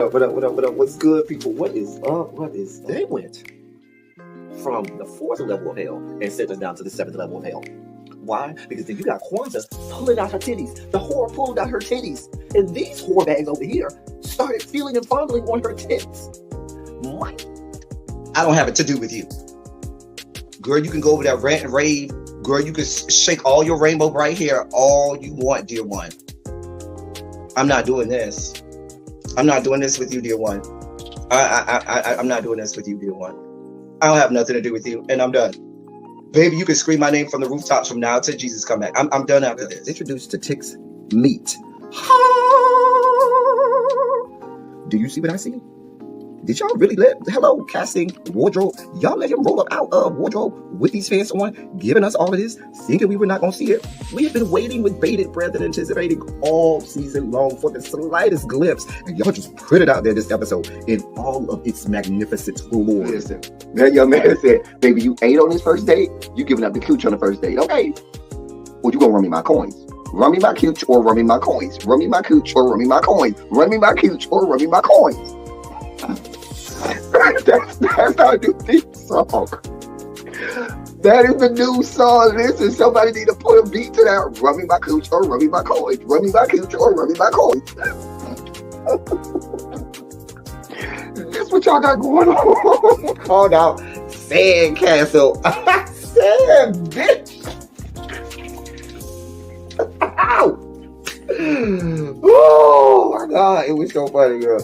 What up? What's good, people? What is up? What is They went from the fourth level of hell and sent us down to the seventh level of hell. Why? Because then you got Kwanzaa pulling out her titties. The whore pulled out her titties. And these whore bags over here started feeling and fondling on her tits. What? I don't have it to do with you. Girl, you can go over there, rant and rave. Girl, you can shake all your rainbow bright hair all you want, dear one. I'm not doing this. I'm not doing this with you, dear one. I'm not doing this with you, dear one. I don't have nothing to do with you, and I'm done. Baby, you can scream my name from the rooftops from now till Jesus come back. I'm done after this. Introduced to Tick's Meat. Do you see what I see? Did y'all really hello, casting, wardrobe, y'all let him roll up out of wardrobe with these fans on, giving us all of this, thinking we were not going to see it? We have been waiting with bated breath and anticipating all season long for the slightest glimpse, and y'all just put it out there this episode in all of its magnificent glory. Listen, that young man said, baby, you ain't on this first date, you giving up the cooch on the first date, okay? Well, you gonna run me my coins. Run me my cooch or run me my coins. Run me my cooch or run me my coins. Run me my cooch or run me my coins. That's our new theme song. That is the new song. Listen, somebody need to put a beat to that. Run me my cooch or run me my coins. Run me my cooch or run me my coins. That's what y'all got going on. Called out Sandcastle. Sand, bitch. Ow. Oh my God, it was so funny, girl.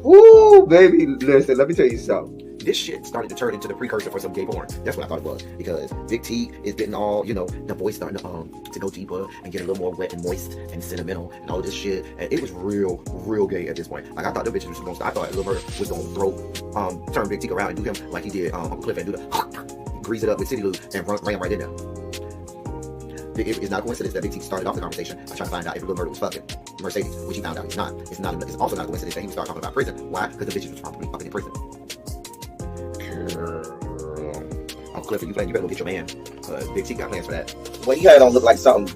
Ooh, baby, listen, let me tell you something. This shit started to turn into the precursor for some gay porn. That's what I thought it was. Because Big T is getting all, the voice starting to go deeper and get a little more wet and moist and sentimental and all this shit. And it was real gay at this point. Like, I thought the bitches was going to start. I thought Lil Bird was going to turn Big T around and do him like he did Uncle Cliff and do the grease it up with City Lou and ran right in there. It's not a coincidence that Big T started off the conversation by trying to find out if Lil Bird was fucking Mercedes, which he found out he's not. It's also not a coincidence that he would start talking about prison. Why? Because the bitches was probably fucking in prison. Girl. Uncle Cliff, you better go get your man. Big T got plans for that. Well, he had it on look like something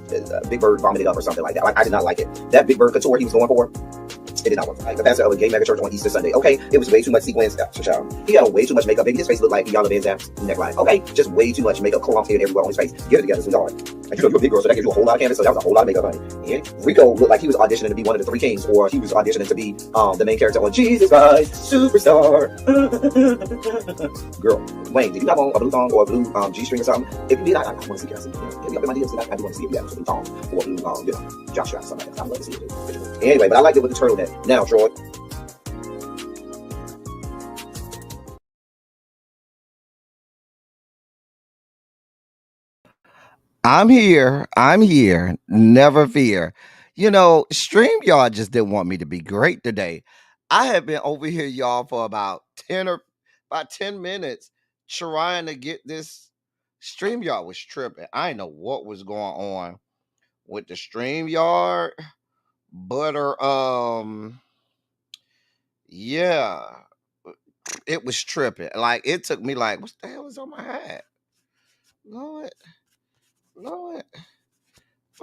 Big Bird vomited up or something like that. Like, I did not like it. That Big Bird couture he was going for, it did not work. Like the pastor of a gay mega church on Easter Sunday. Okay, it was way too much sequins. He had on way too much makeup. Baby, his face looked like Yana Van Zam's neckline. Okay, just way too much makeup, clumped in everywhere on his face. Get it together, sweetheart. And you're a big girl, so that gives you a whole lot of canvas. So that was a whole lot of makeup, honey. And Rico looked like he was auditioning to be one of the three kings, or he was auditioning to be the main character on Jesus Christ Superstar. Girl, Wayne, did you have on a blue thong or a blue G-string or something? If you did, I want to see it. Hit me up in my DMs. I do want to see if you have a blue thong or a blue, jock strap, something like that. I'd love to see it too. Anyway, but I liked it with the turtleneck. Now, Troy. I'm here. Never fear. StreamYard just didn't want me to be great today. I have been over here, y'all, for about 10 minutes trying to get this. StreamYard was tripping. I didn't know what was going on with the StreamYard, but yeah, it was tripping. Like, it took me like, what the hell is on my hat? Lord, what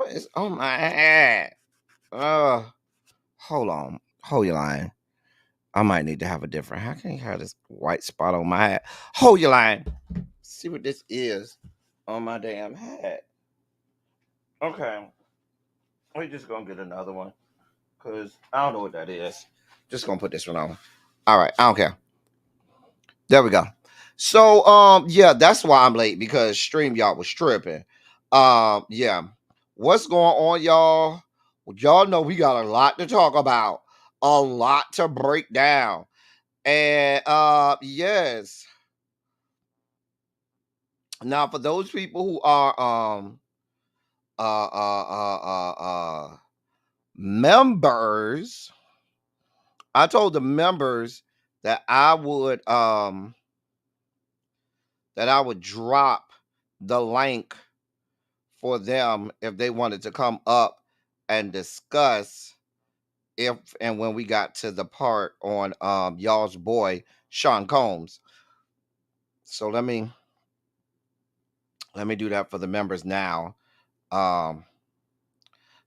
is on my hat? Hold on. Hold your line. I might need to have a different. How can you have this white spot on my hat? Hold your line. See what this is on my damn hat. Okay. We're just gonna get another one. Cause I don't know what that is. Just gonna put this one on. All right, I don't care. There we go. So yeah, that's why I'm late, because StreamYard was tripping. Yeah. What's going on, y'all? Well, y'all know we got a lot to talk about, a lot to break down. And yes. Now, for those people who are members, I told the members that I would drop the link for them if they wanted to come up and discuss if and when we got to the part on y'all's boy Sean Combs. So let me do that for the members now.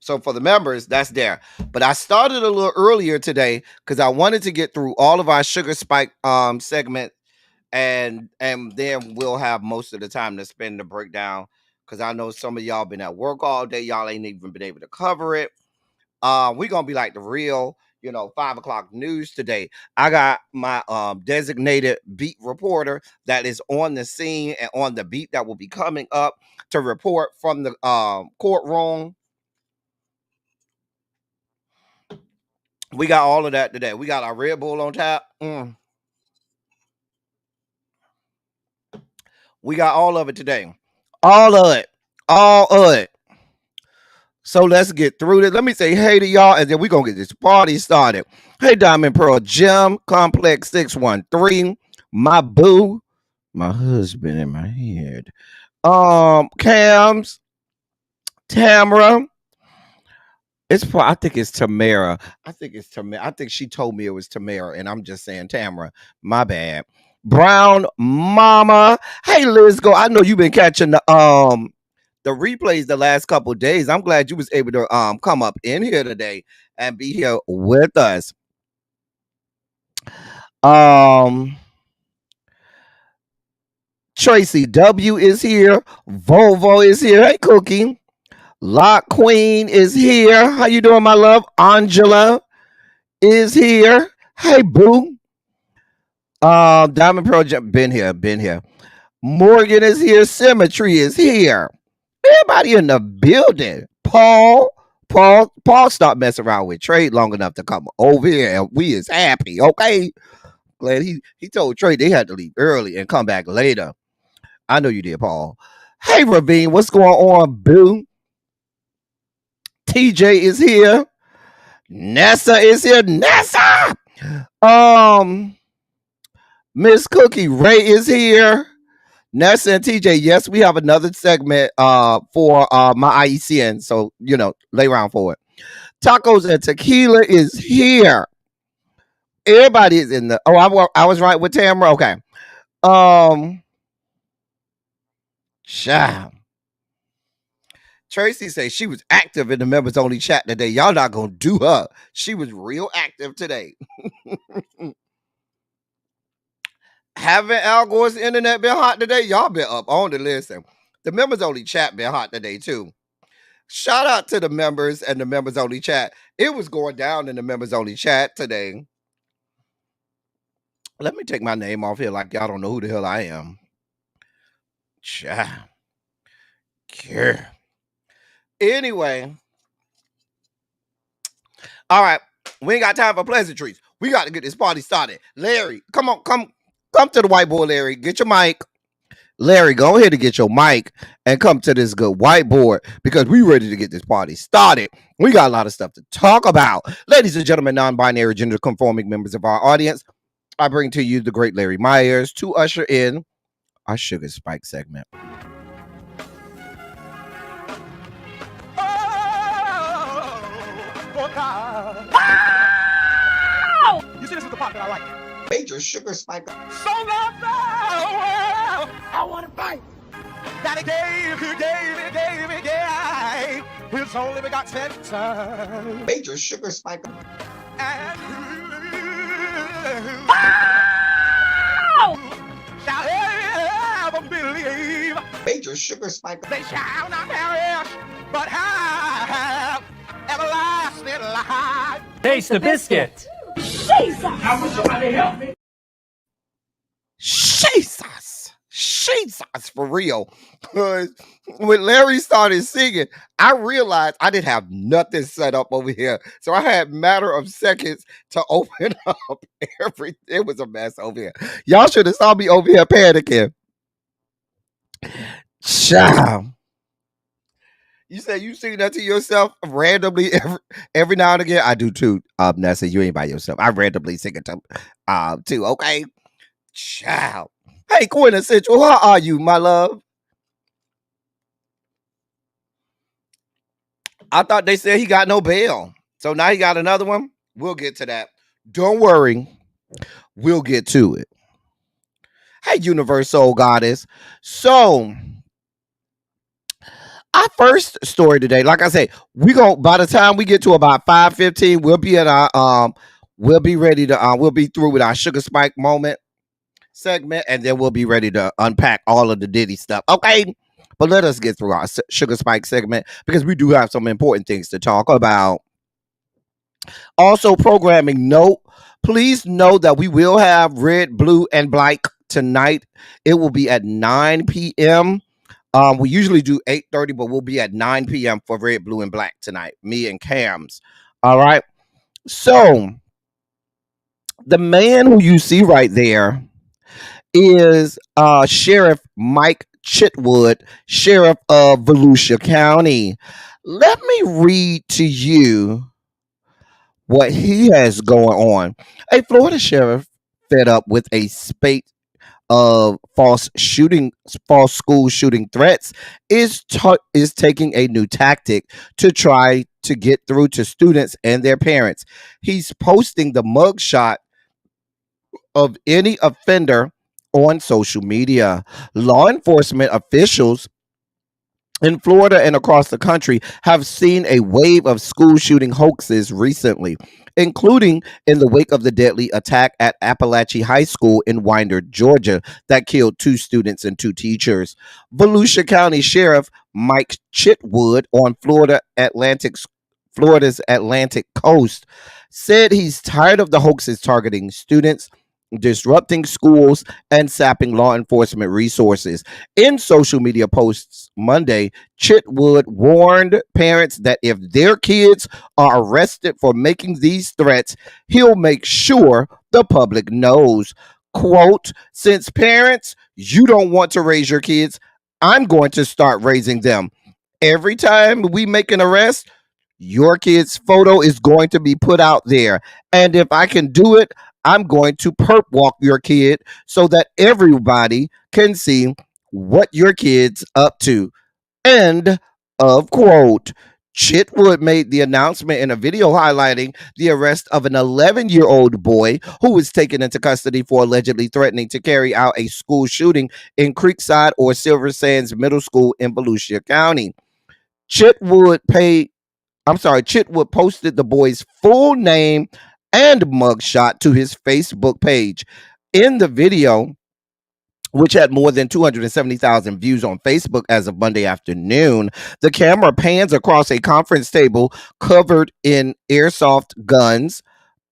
So for the members, that's there. But I started a little earlier today because I wanted to get through all of our sugar spike segment, and then we'll have most of the time to spend the breakdown, because I know some of y'all been at work all day. Y'all ain't even been able to cover it. We're gonna be like the real, 5 o'clock news today. I got my designated beat reporter that is on the scene and on the beat that will be coming up to report from the courtroom. We got all of that today. We got our Red Bull on tap. We got all of it today. All of it. All of it. So let's get through this. Let me say hey to y'all, and then we're going to get this party started. Hey, Diamond Pearl Gem, Complex 613, my boo, my husband in my head. Cams, Tamara. I think it's Tamara. I think she told me it was Tamara, and I'm just saying Tamara. My bad. Brown Mama. Hey, Liz, go. I know you've been catching the replays the last couple of days. I'm glad you was able to come up in here today and be here with us. Tracy W is here. Volvo is here. Hey, Cookie. Lock Queen is here. How you doing, my love? Angela is here. Hey, boo. Diamond Pearl been here. Morgan is here. Symmetry is here. Everybody in the building. Paul stopped messing around with Trey long enough to come over here, and we is happy. Okay, glad he told Trey they had to leave early and come back later. I know you did, Paul. Hey, Ravine, what's going on, boo? TJ is here. Nessa is here. Nessa. Miss Cookie Ray is here. Nessa and TJ, yes, we have another segment for my IECN, so lay around for it. Tacos and Tequila is here. Everybody is in the. Oh, I was right with Tamara. Okay. Child. Tracy says she was active in the members only chat today. Y'all not gonna do her. She was real active today. Haven't Al Gore's internet been hot today? Y'all been up on the listen. The members only chat been hot today too. Shout out to the members and the members only chat. It was going down in the members only chat today. Let me take my name off here like y'all don't know who the hell I am. Child. Care. Anyway. All right. We ain't got time for pleasantries. We got to get this party started. Larry, come on. Come to the whiteboard, Larry. Get your mic. Larry, go ahead and get your mic and come to this good whiteboard because we ready to get this party started. We got a lot of stuff to talk about. Ladies and gentlemen, non-binary gender conforming members of our audience, I bring to you the great Larry Myers to usher in our Sugar Spike segment. You see, this is the part that I like. Major sugar spike. So love now, I want to fight. That he gave his only begotten son. Major sugar spike. And shall ever believe. Major sugar spike. They shall not perish, but have everlasting life. Taste the biscuit. Jesus! How would somebody help me? Jesus, for real. Because when Larry started singing, I realized I didn't have nothing set up over here. So I had matter of seconds to open up everything. It was a mess over here. Y'all should have saw me over here panicking. Child. You say you sing that to yourself randomly every now and again? I do too. Nessa, you ain't by yourself. I randomly sing it too, okay? Child. Hey, Quintessential, how are you, my love? I thought they said he got no bail. So now he got another one? We'll get to that. Don't worry. We'll get to it. Hey, Universal Goddess. So, our first story today, like I said, we go by the time we get to about 5:15, we'll be at our we'll be ready to we'll be through with our sugar spike moment segment, and then we'll be ready to unpack all of the Diddy stuff. Okay. But let us get through our sugar spike segment because we do have some important things to talk about. Also, programming note, please know that we will have red, blue, and black tonight. It will be at 9 p.m. We usually do 8:30, but we'll be at 9 p.m. for red, blue, and black tonight. Me and Cams. All right. So the man who you see right there is Sheriff Mike Chitwood, Sheriff of Volusia County. Let me read to you what he has going on. A Florida sheriff fed up with a spate of false school shooting threats is taking a new tactic to try to get through to students and their parents. He's posting the mugshot of any offender on social media. Law enforcement officials in Florida and across the country have seen a wave of school shooting hoaxes recently, including in the wake of the deadly attack at Appalachian High School in Winder, Georgia, that killed 2 students and 2 teachers. Volusia County Sheriff Mike Chitwood on Florida's Atlantic coast said he's tired of the hoaxes targeting students, disrupting schools, and sapping law enforcement resources. In social media posts Monday, Chitwood warned parents that if their kids are arrested for making these threats, he'll make sure the public knows. Quote, since parents, you don't want to raise your kids, I'm going to start raising them. Every time we make an arrest, your kid's photo is going to be put out there. And if I can do it, I'm going to perp walk your kid so that everybody can see what your kid's up to. End of quote. Chitwood made the announcement in a video highlighting the arrest of an 11-year-old boy who was taken into custody for allegedly threatening to carry out a school shooting in Creekside or Silver Sands Middle School in Volusia County. Chitwood paid Chitwood posted the boy's full name and mugshot to his Facebook page. In the video, which had more than 270,000 views on Facebook as of Monday afternoon, the camera pans across a conference table covered in airsoft guns,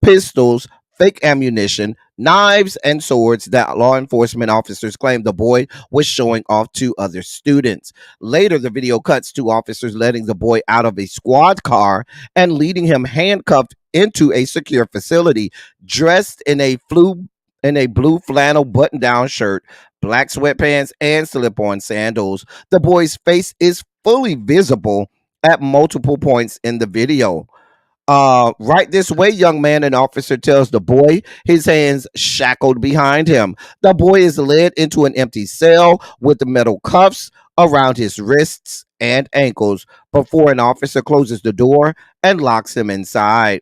pistols, fake ammunition, knives, and swords that law enforcement officers claimed the boy was showing off to other students. Later, the video cuts to officers letting the boy out of a squad car and leading him handcuffed into a secure facility, dressed in a blue flannel button-down shirt, black sweatpants, and slip-on sandals. The boy's face is fully visible at multiple points in the video. Right this way, young man, an officer tells the boy, his hands shackled behind him. The boy is led into an empty cell with the metal cuffs around his wrists and ankles before an officer closes the door and locks him inside.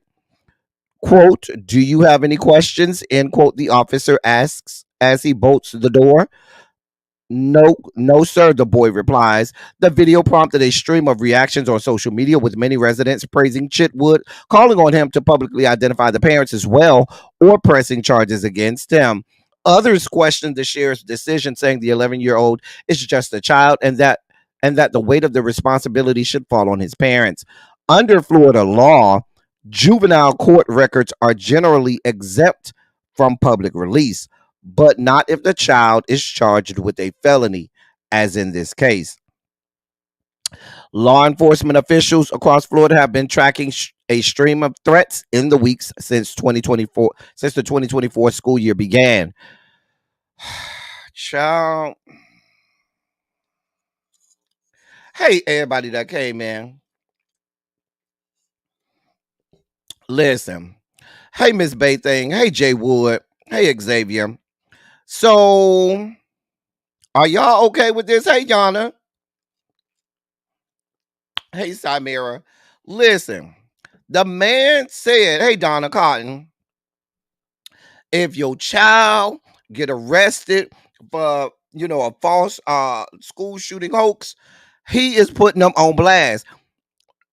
Quote, do you have any questions? End quote, the officer asks as he bolts the door. No, no, sir, the boy replies. The video prompted a stream of reactions on social media, with many residents praising Chitwood, calling on him to publicly identify the parents as well or pressing charges against him. Others questioned the sheriff's decision, saying the 11-year-old is just a child and that the weight of the responsibility should fall on his parents. Under Florida law, juvenile court records are generally exempt from public release, but not if the child is charged with a felony, as in this case. Law enforcement officials across Florida have been tracking a stream of threats in the weeks since the 2024 school year began. Child. Hey, everybody that came in. Listen. Hey, Miss Bay Thing. Hey, Jay Wood. Hey, Xavier. So, are y'all okay with this? Hey, Yana. Hey, Samira. Listen, the man said, hey, Donna Cotton, if your child get arrested for, a false school shooting hoax, He is putting them on blast.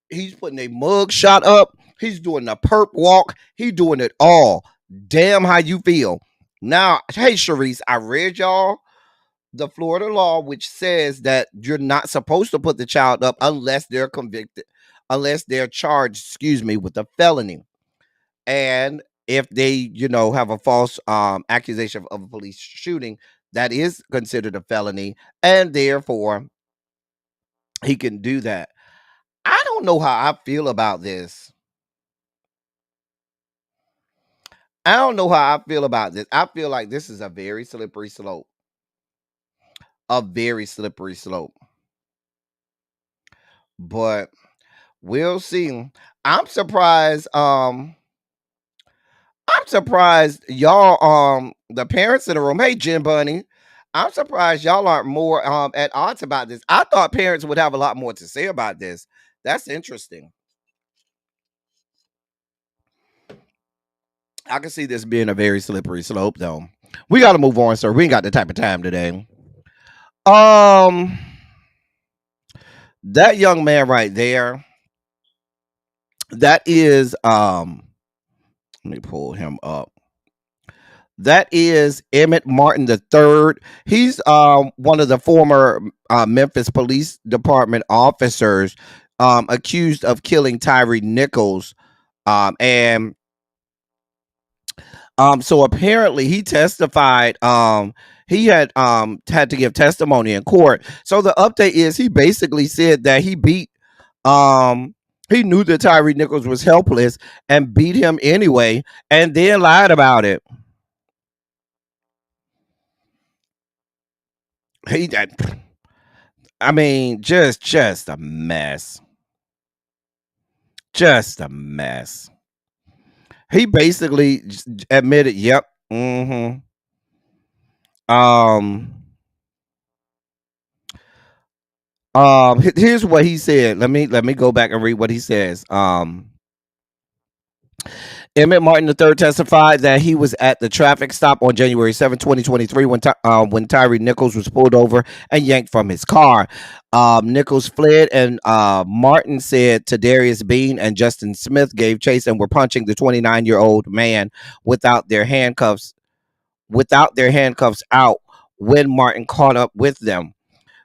He's putting a mug shot up. He's doing the perp walk. He's doing it all. Damn, how you feel? Now, hey, Sharice, I read y'all the Florida law, which says that you're not supposed to put the child up unless they're convicted, unless they're charged, with a felony. And if they, have a false accusation of a police shooting, that is considered a felony, and therefore he can do that. I don't know how I feel about this. I don't know how I feel about this. I feel like this is a very slippery slope. A very slippery slope. But we'll see. I'm surprised. I'm surprised y'all, the parents in the room. Hey, Jim Bunny. I'm surprised y'all aren't more at odds about this. I thought parents would have a lot more to say about this. That's interesting. I can see this being a very slippery slope, though. We got to move on, sir. We ain't got the type of time today. That young man right there, that is, let me pull him up. That is Emmett Martin III. He's one of the former Memphis Police Department officers accused of killing Tyree Nichols. And so apparently he testified. He had to give testimony in court. So the update is he basically said that he knew that Tyree Nichols was helpless and beat him anyway, and then lied about it. I mean, just a mess. Just a mess. He basically admitted, yep. Here's what he said. Let me go back and read what he says. Emmett Martin III testified that he was at the traffic stop on January 7, 2023 when Tyree Nichols was pulled over and yanked from his car. Nichols fled, and Martin said Tadarius Bean and Justin Smith gave chase and were punching the 29-year-old man without their handcuffs out when Martin caught up with them.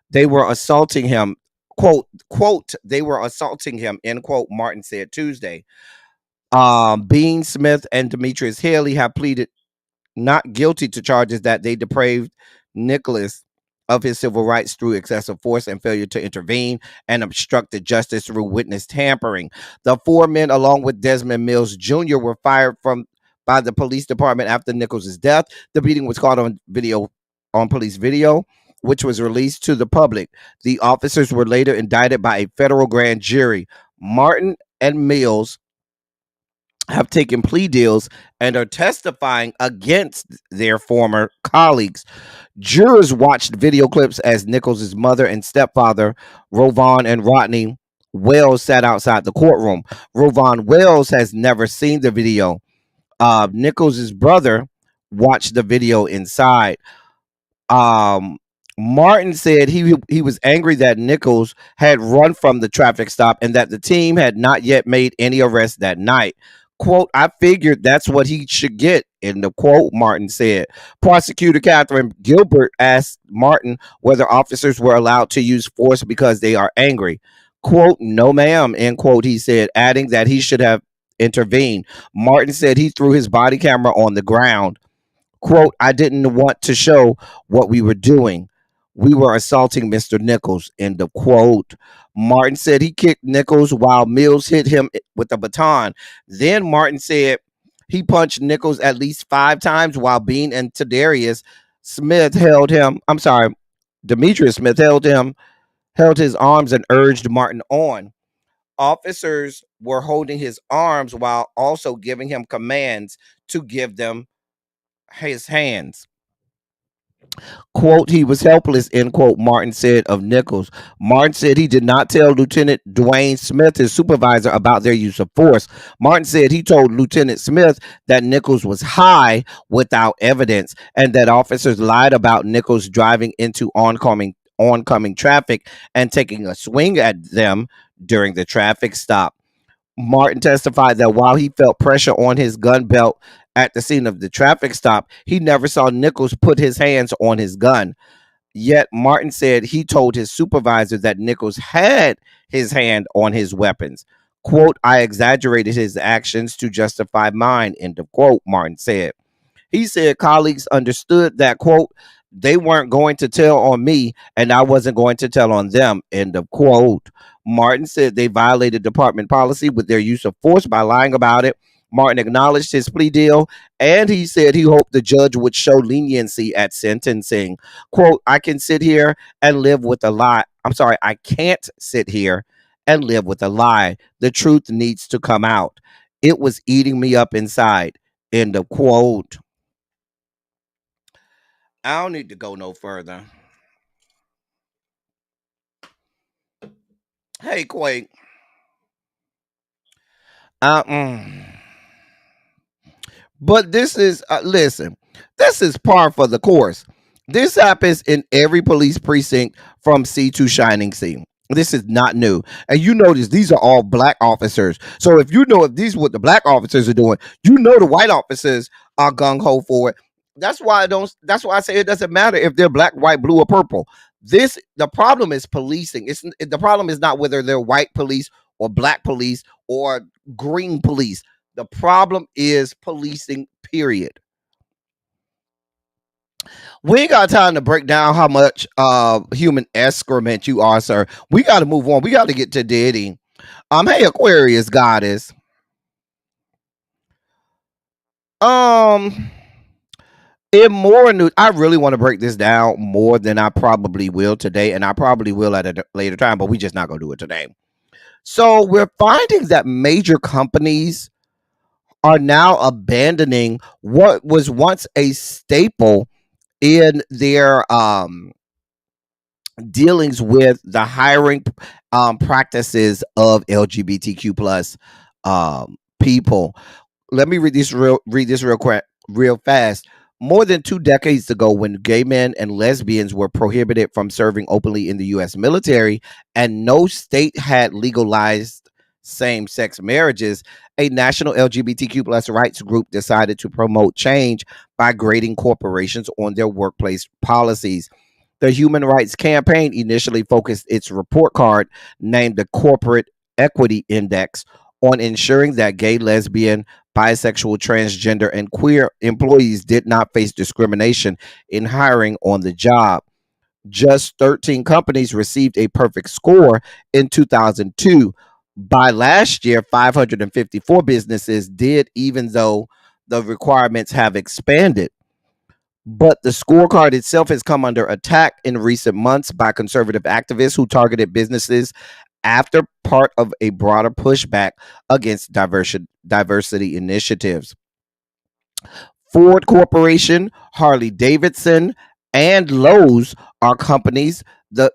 They were assaulting him. Quote, they were assaulting him, end quote, Martin said Tuesday. Bean, Smith, and Demetrius Haley have pleaded not guilty to charges that they deprived Nicholas of his civil rights through excessive force and failure to intervene and obstructed justice through witness tampering. The four men, along with Desmond Mills Jr., were fired by the police department after Nichols' death. The beating was caught on police video, which was released to the public. The officers were later indicted by a federal grand jury. Martin and Mills have taken plea deals and are testifying against their former colleagues. Jurors watched video clips as Nichols' mother and stepfather, Rovon and Rodney Wells, sat outside the courtroom. Rovon Wells has never seen the video. Nichols' brother watched the video inside. Martin said he was angry that Nichols had run from the traffic stop and that the team had not yet made any arrests that night. Quote, I figured that's what he should get, in the quote, Martin said. Prosecutor Catherine Gilbert asked Martin whether officers were allowed to use force because they are angry. Quote, no ma'am, end quote, he said, adding that he should have intervened. Martin said he threw his body camera on the ground. Quote, I didn't want to show what we were doing. We were assaulting Mr. Nichols, end of quote. Martin said he kicked Nichols while Mills hit him with a baton. Then Martin said he punched Nichols at least 5 times while Bean and Demetrius Smith held his arms and urged Martin on. Officers were holding his arms while also giving him commands to give them his hands. Quote, he was helpless, end quote, Martin said of Nichols. Martin said he did not tell Lieutenant Dwayne Smith, his supervisor, about their use of force. Martin said he told Lieutenant Smith that Nichols was high without evidence and that officers lied about Nichols driving into oncoming oncoming traffic and taking a swing at them during the traffic stop. Martin testified that while he felt pressure on his gun belt at the scene of the traffic stop, he never saw Nichols put his hands on his gun. Yet Martin said he told his supervisor that Nichols had his hand on his weapons. Quote, I exaggerated his actions to justify mine, end of quote, Martin said. He said colleagues understood that, quote, they weren't going to tell on me and I wasn't going to tell on them, end of quote. Martin said they violated department policy with their use of force by lying about it. Martin acknowledged his plea deal and he said he hoped the judge would show leniency at sentencing. Quote, I can sit here and live with a lie. I'm sorry, I can't sit here and live with a lie. The truth needs to come out. It was eating me up inside, end of quote. I don't need to go no further. Hey, Quake. But this is, listen, this is par for the course. This happens in every police precinct from sea to shining sea. This is not new. And you notice these are all black officers. So if you know if these are what the black officers are doing, you know the white officers are gung-ho for it. That's why I say it doesn't matter if they're black, white, blue, or purple. The problem is policing. The problem is not whether they're white police or black police or green police. The problem is policing, period. We ain't got time to break down how much human excrement you are, sir. We got to move on. We got to get to Diddy. Hey, Aquarius goddess. In more news, I really want to break this down more than I probably will today, and I probably will at a later time, but we just not gonna do it today. So we're finding that major companies are now abandoning what was once a staple in their dealings with the hiring practices of LGBTQ plus people. Let me read this real quick, real fast. More than 2 decades ago, when gay men and lesbians were prohibited from serving openly in the U.S. military and no state had legalized same-sex marriages, a national LGBTQ plus rights group decided to promote change by grading corporations on their workplace policies. The Human Rights Campaign initially focused its report card, named the Corporate Equity Index, on ensuring that gay, lesbian, bisexual, transgender, and queer employees did not face discrimination in hiring on the job. Just 13 companies received a perfect score in 2002. By last year, 554 businesses did, even though the requirements have expanded. But the scorecard itself has come under attack in recent months by conservative activists who targeted businesses after part of a broader pushback against diversity initiatives. Ford Corporation, Harley Davidson, and Lowe's are companies that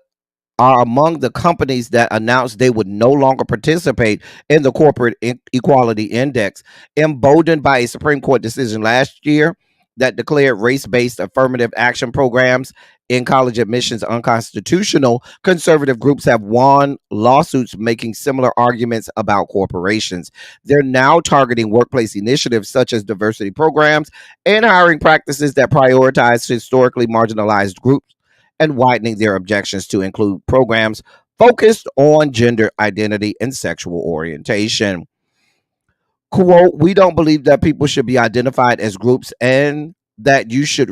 are among the companies that announced they would no longer participate in the Corporate Equality Index, emboldened by a Supreme Court decision last year that declared race-based affirmative action programs in college admissions unconstitutional. Conservative groups have won lawsuits making similar arguments about corporations. They're now targeting workplace initiatives such as diversity programs and hiring practices that prioritize historically marginalized groups, and widening their objections to include programs focused on gender identity and sexual orientation. Quote, we don't believe that people should be identified as groups and that you should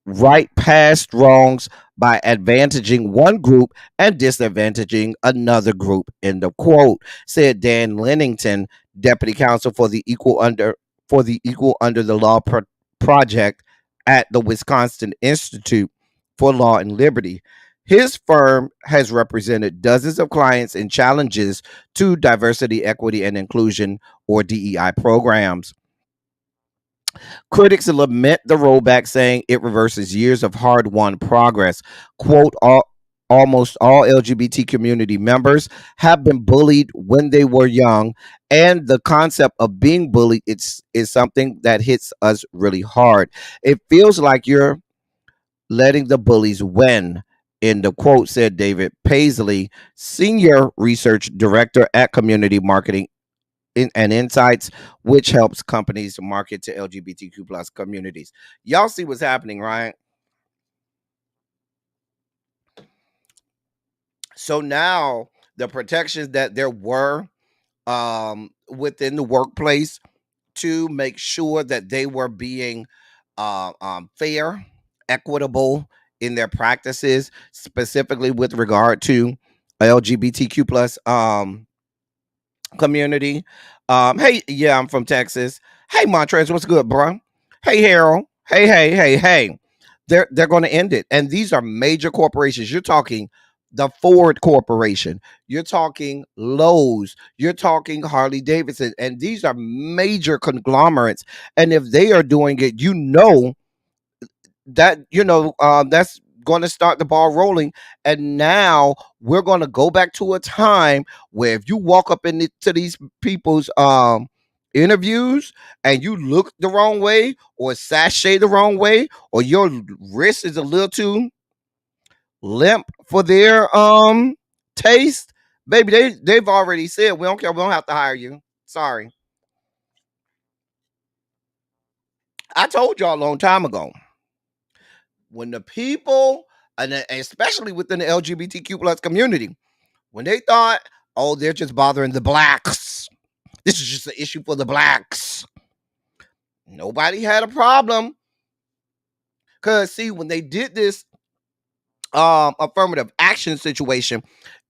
right past wrongs by advantaging one group and disadvantaging another group, end of quote, said Dan Lennington, deputy counsel for the Equal Under the Law project at the Wisconsin Institute for Law and Liberty. His firm has represented dozens of clients in challenges to diversity, equity, and inclusion, or DEI programs. Critics lament the rollback, saying it reverses years of hard-won progress. Quote, almost all LGBT community members have been bullied when they were young, and the concept of being bullied is something that hits us really hard. It feels like you're letting the bullies win. In the quote, said David Paisley, Senior Research Director at Community Marketing and Insights, which helps companies market to LGBTQ plus communities. Y'all see what's happening, right? So now the protections that there were within the workplace to make sure that they were being fair, equitable in their practices, specifically with regard to LGBTQ plus community. Hey, yeah, I'm from Texas. Hey, Montrez, what's good, bro? Hey, Harold. Hey. They're going to end it, and these are major corporations. You're talking the Ford Corporation. You're talking Lowe's. You're talking Harley Davidson, and these are major conglomerates. And if they are doing it, that's going to start the ball rolling. And now we're going to go back to a time where if you walk up into these people's interviews and you look the wrong way or sashay the wrong way or your wrist is a little too limp for their taste, baby, they've already said we don't care, we don't have to hire you. Sorry. I told y'all a long time ago, when the people, and especially within the LGBTQ plus community, when they thought, oh, they're just bothering the blacks, this is just an issue for the blacks, nobody had a problem. Because see, when they did this affirmative action situation,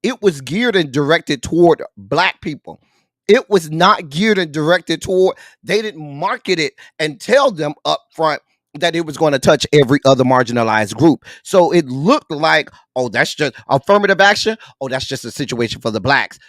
it was geared and directed toward black people. It was not geared and directed toward, they didn't market it and tell them up front that it was going to touch every other marginalized group. So it looked like, oh, that's just affirmative action. Oh, that's just a situation for the blacks.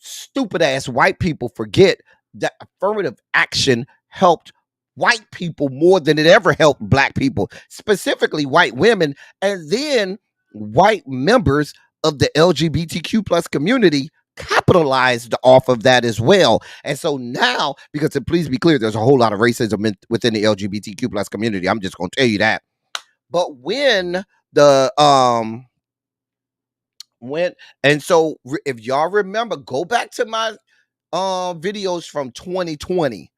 Stupid ass white people forget that affirmative action helped white people more than it ever helped black people, specifically white women, and then white members of the LGBTQ plus community capitalized off of that as well. And so now, because please be clear, there's a whole lot of racism within the LGBTQ plus community. I'm just going to tell you that. But when and so if y'all remember, go back to my videos from 2020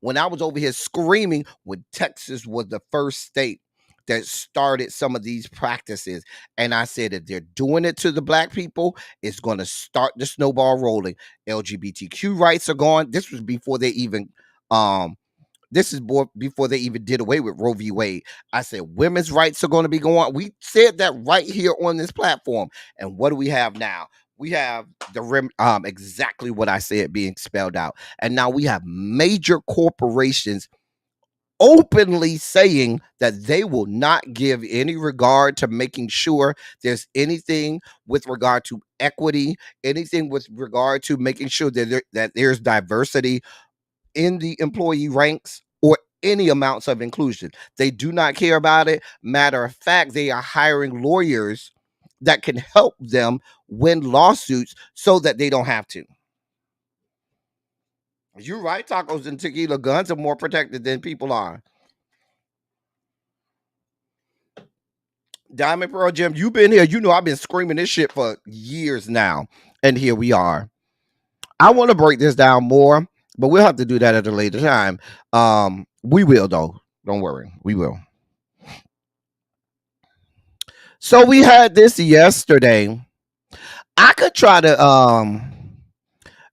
when I was over here screaming when Texas was the first state that started some of these practices. And I said, if they're doing it to the black people, it's going to start the snowball rolling. LGBTQ rights are gone. This was before they even before they even did away with Roe v. Wade. I said women's rights are going to be going. We said that right here on this platform. And what do we have now? We have the RYM, exactly what I said being spelled out. And now we have major corporations openly saying that they will not give any regard to making sure there's anything with regard to equity, anything with regard to making sure that there's diversity in the employee ranks or any amounts of inclusion. They do not care about it. Matter of fact, they are hiring lawyers that can help them win lawsuits so that they don't have to. You're right, tacos and tequila guns are more protected than people are. Diamond Pearl Jim, you've been here. You know I've been screaming this shit for years now. And here we are. I want to break this down more, but we'll have to do that at a later time. We will, though. Don't worry. We will. So we had this yesterday. I could try to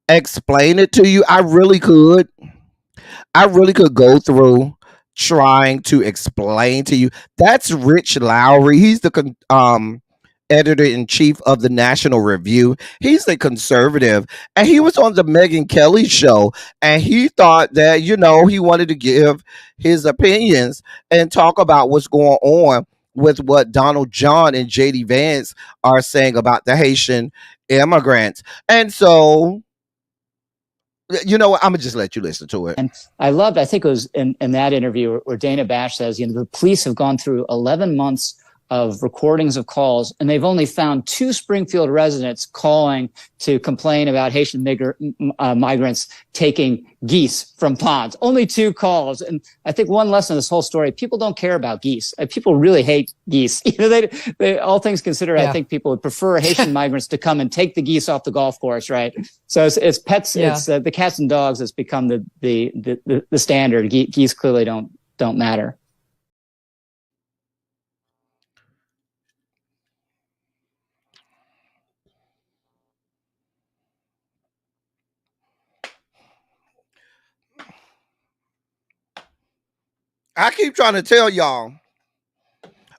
explain it to you. I really could go through trying to explain to you. That's Rich Lowry. He's the editor-in-chief of the National Review. He's a conservative, and he was on the Megyn Kelly show, and he thought that, he wanted to give his opinions and talk about what's going on with what Donald John and J.D. Vance are saying about the Haitian immigrants. And so, I'm gonna just let you listen to it. And I think it was in that interview where Dana Bash says, the police have gone through 11 months of recordings of calls, and they've only found 2 Springfield residents calling to complain about Haitian migrants taking geese from ponds. Only 2 calls. And I think one lesson of this whole story, people don't care about geese. People really hate geese. They all things considered, I think people would prefer Haitian migrants to come and take the geese off the golf course, right? So it's pets, it's the cats and dogs that's become the standard. Geese clearly don't matter. I keep trying to tell y'all.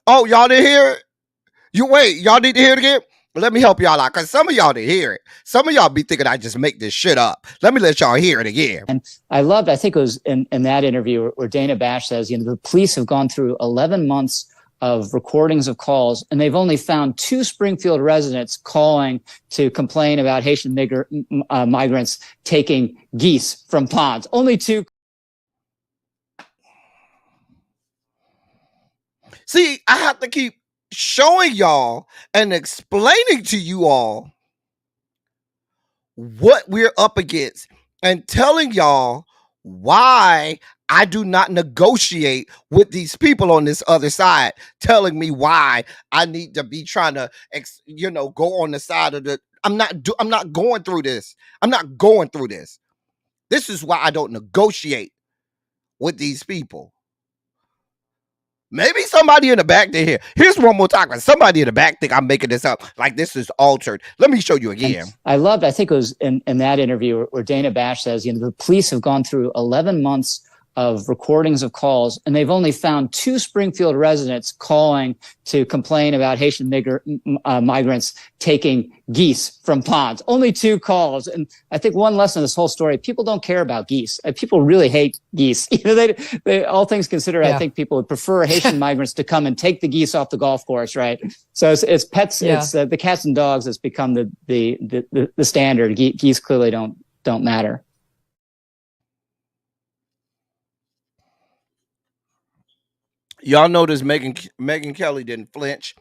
Oh, y'all didn't hear it? Y'all need to hear it again? Let me help y'all out, because some of y'all didn't hear it. Some of y'all be thinking I just make this shit up. Let me let y'all hear it again. And I think it was in that interview where Dana Bash says, the police have gone through 11 months of recordings of calls, and they've only found 2 Springfield residents calling to complain about Haitian migrants taking geese from ponds. Only 2. See, I have to keep showing y'all and explaining to you all what we're up against and telling y'all why I do not negotiate with these people on this other side, telling me why I need to be trying to, go on the side of the. I'm not going through this. I'm not going through this. This is why I don't negotiate with these people. Maybe somebody in the back did hear. Here's one more time. Somebody in the back think I'm making this up. Like this is altered. Let me show you again. And I think it was in that interview where Dana Bash says, the police have gone through 11 months of recordings of calls, and they've only found 2 Springfield residents calling to complain about Haitian migrants taking geese from ponds. Only 2 calls. And I think one lesson of this whole story, people don't care about geese. People really hate geese. They all things considered, I think people would prefer Haitian migrants to come and take the geese off the golf course, right? So it's pets, it's the cats and dogs that's become the standard. Geese clearly don't matter. Y'all notice Megan Kelly didn't flinch.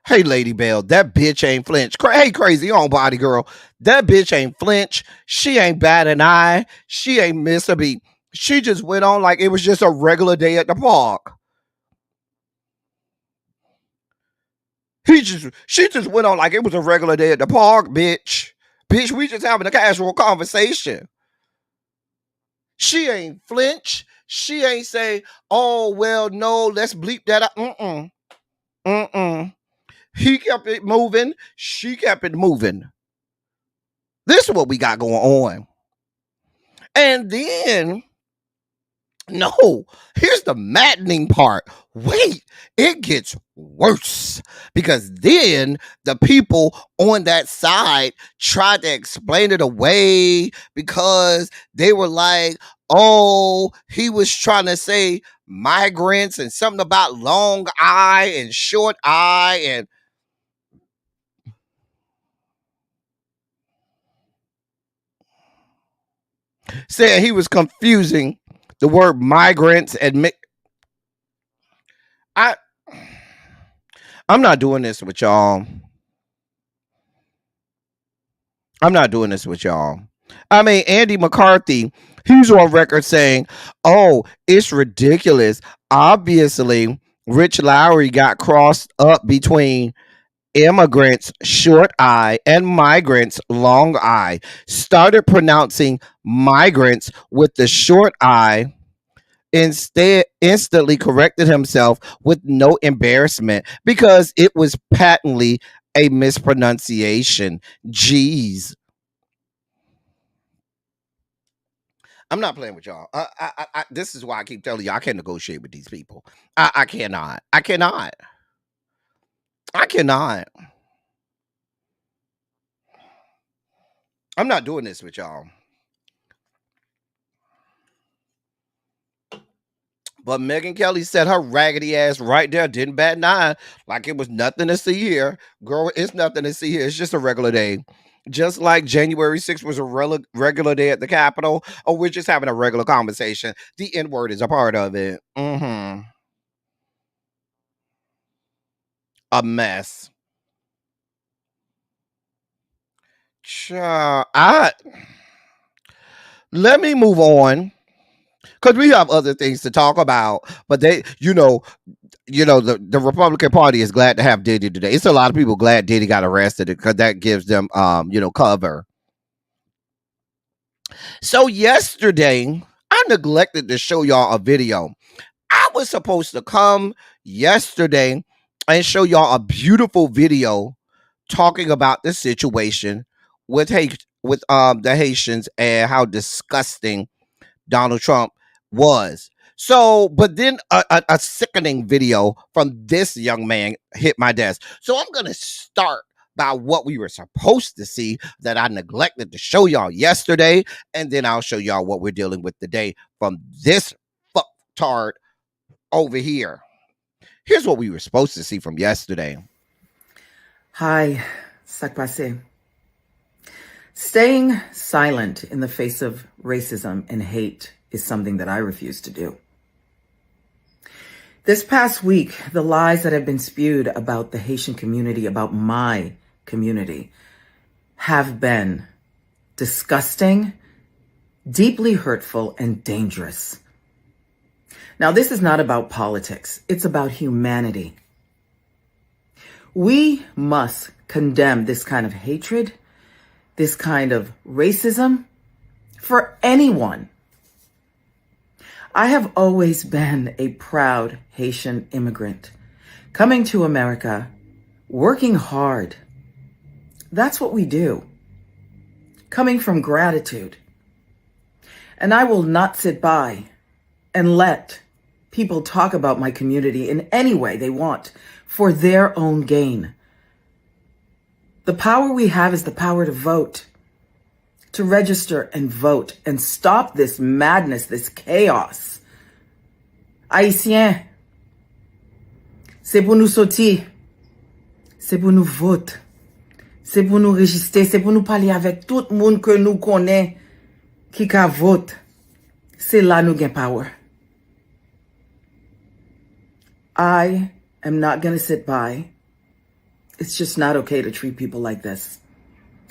Hey, Lady Bell, that bitch ain't flinch. Hey, crazy on body girl, that bitch ain't flinch. She ain't bat an eye. She ain't miss a beat. She just went on like it was just a regular day at the park. She just went on like it was a regular day at the park, bitch. Bitch, we just having a casual conversation. She ain't flinch. She ain't say, oh, well, no, let's bleep that out. He kept it moving. She kept it moving. This is what we got going on. And then, no, here's the maddening part. Wait, it gets worse. Because then the people on that side tried to explain it away because they were like, oh, he was trying to say migrants and something about long eye and short eye and saying he was confusing the word migrants and I'm not doing this with y'all. I'm not doing this with y'all. I mean, Andy McCarthy, he's on record saying, oh, it's ridiculous. Obviously, Rich Lowry got crossed up between immigrants, short I, and migrants, long I. Started pronouncing migrants with the short I. Instead, instantly corrected himself with no embarrassment because it was patently a mispronunciation. Jeez. I'm not playing with y'all. This is why I keep telling you I can't negotiate with these people. I cannot. I cannot. I'm not doing this with y'all. But Megan Kelly said her raggedy ass right there, didn't bat an eye, like it was nothing to see here. Girl, it's nothing to see here. It's just a regular day. Just like January 6th was a regular day at the Capitol, or we're just having a regular conversation. The N-word is a part of it. a mess. Child, let me move on because we have other things to talk about. But they, the Republican Party is glad to have Diddy today. It's a lot of people glad Diddy got arrested because that gives them, cover. So yesterday, I neglected to show y'all a video. I was supposed to come yesterday and show y'all a beautiful video talking about the situation with the Haitians and how disgusting Donald Trump was. So, but then a sickening video from this young man hit my desk. So I'm going to start by what we were supposed to see that I neglected to show y'all yesterday. And then I'll show y'all what we're dealing with today from this fucktard over here. Here's what we were supposed to see from yesterday. Hi, sac passé. Staying silent in the face of racism and hate is something that I refuse to do. This past week, the lies that have been spewed about the Haitian community, about my community, have been disgusting, deeply hurtful, and dangerous. Now, this is not about politics. It's about humanity. We must condemn this kind of hatred, this kind of racism for anyone. I have always been a proud Haitian immigrant, coming to America, working hard. That's what we do. Coming from gratitude. And I will not sit by and let people talk about my community in any way they want for their own gain. The power we have is the power to vote, to register and vote and stop this madness, this chaos. Haïtiens, c'est pour nous sortir, c'est pour nous voter, c'est pour nous register, c'est pour nous parler avec tout le monde que nous connaît qui ka vote. C'est là nous gain power. I am not going to sit by. It's just not okay to treat people like this.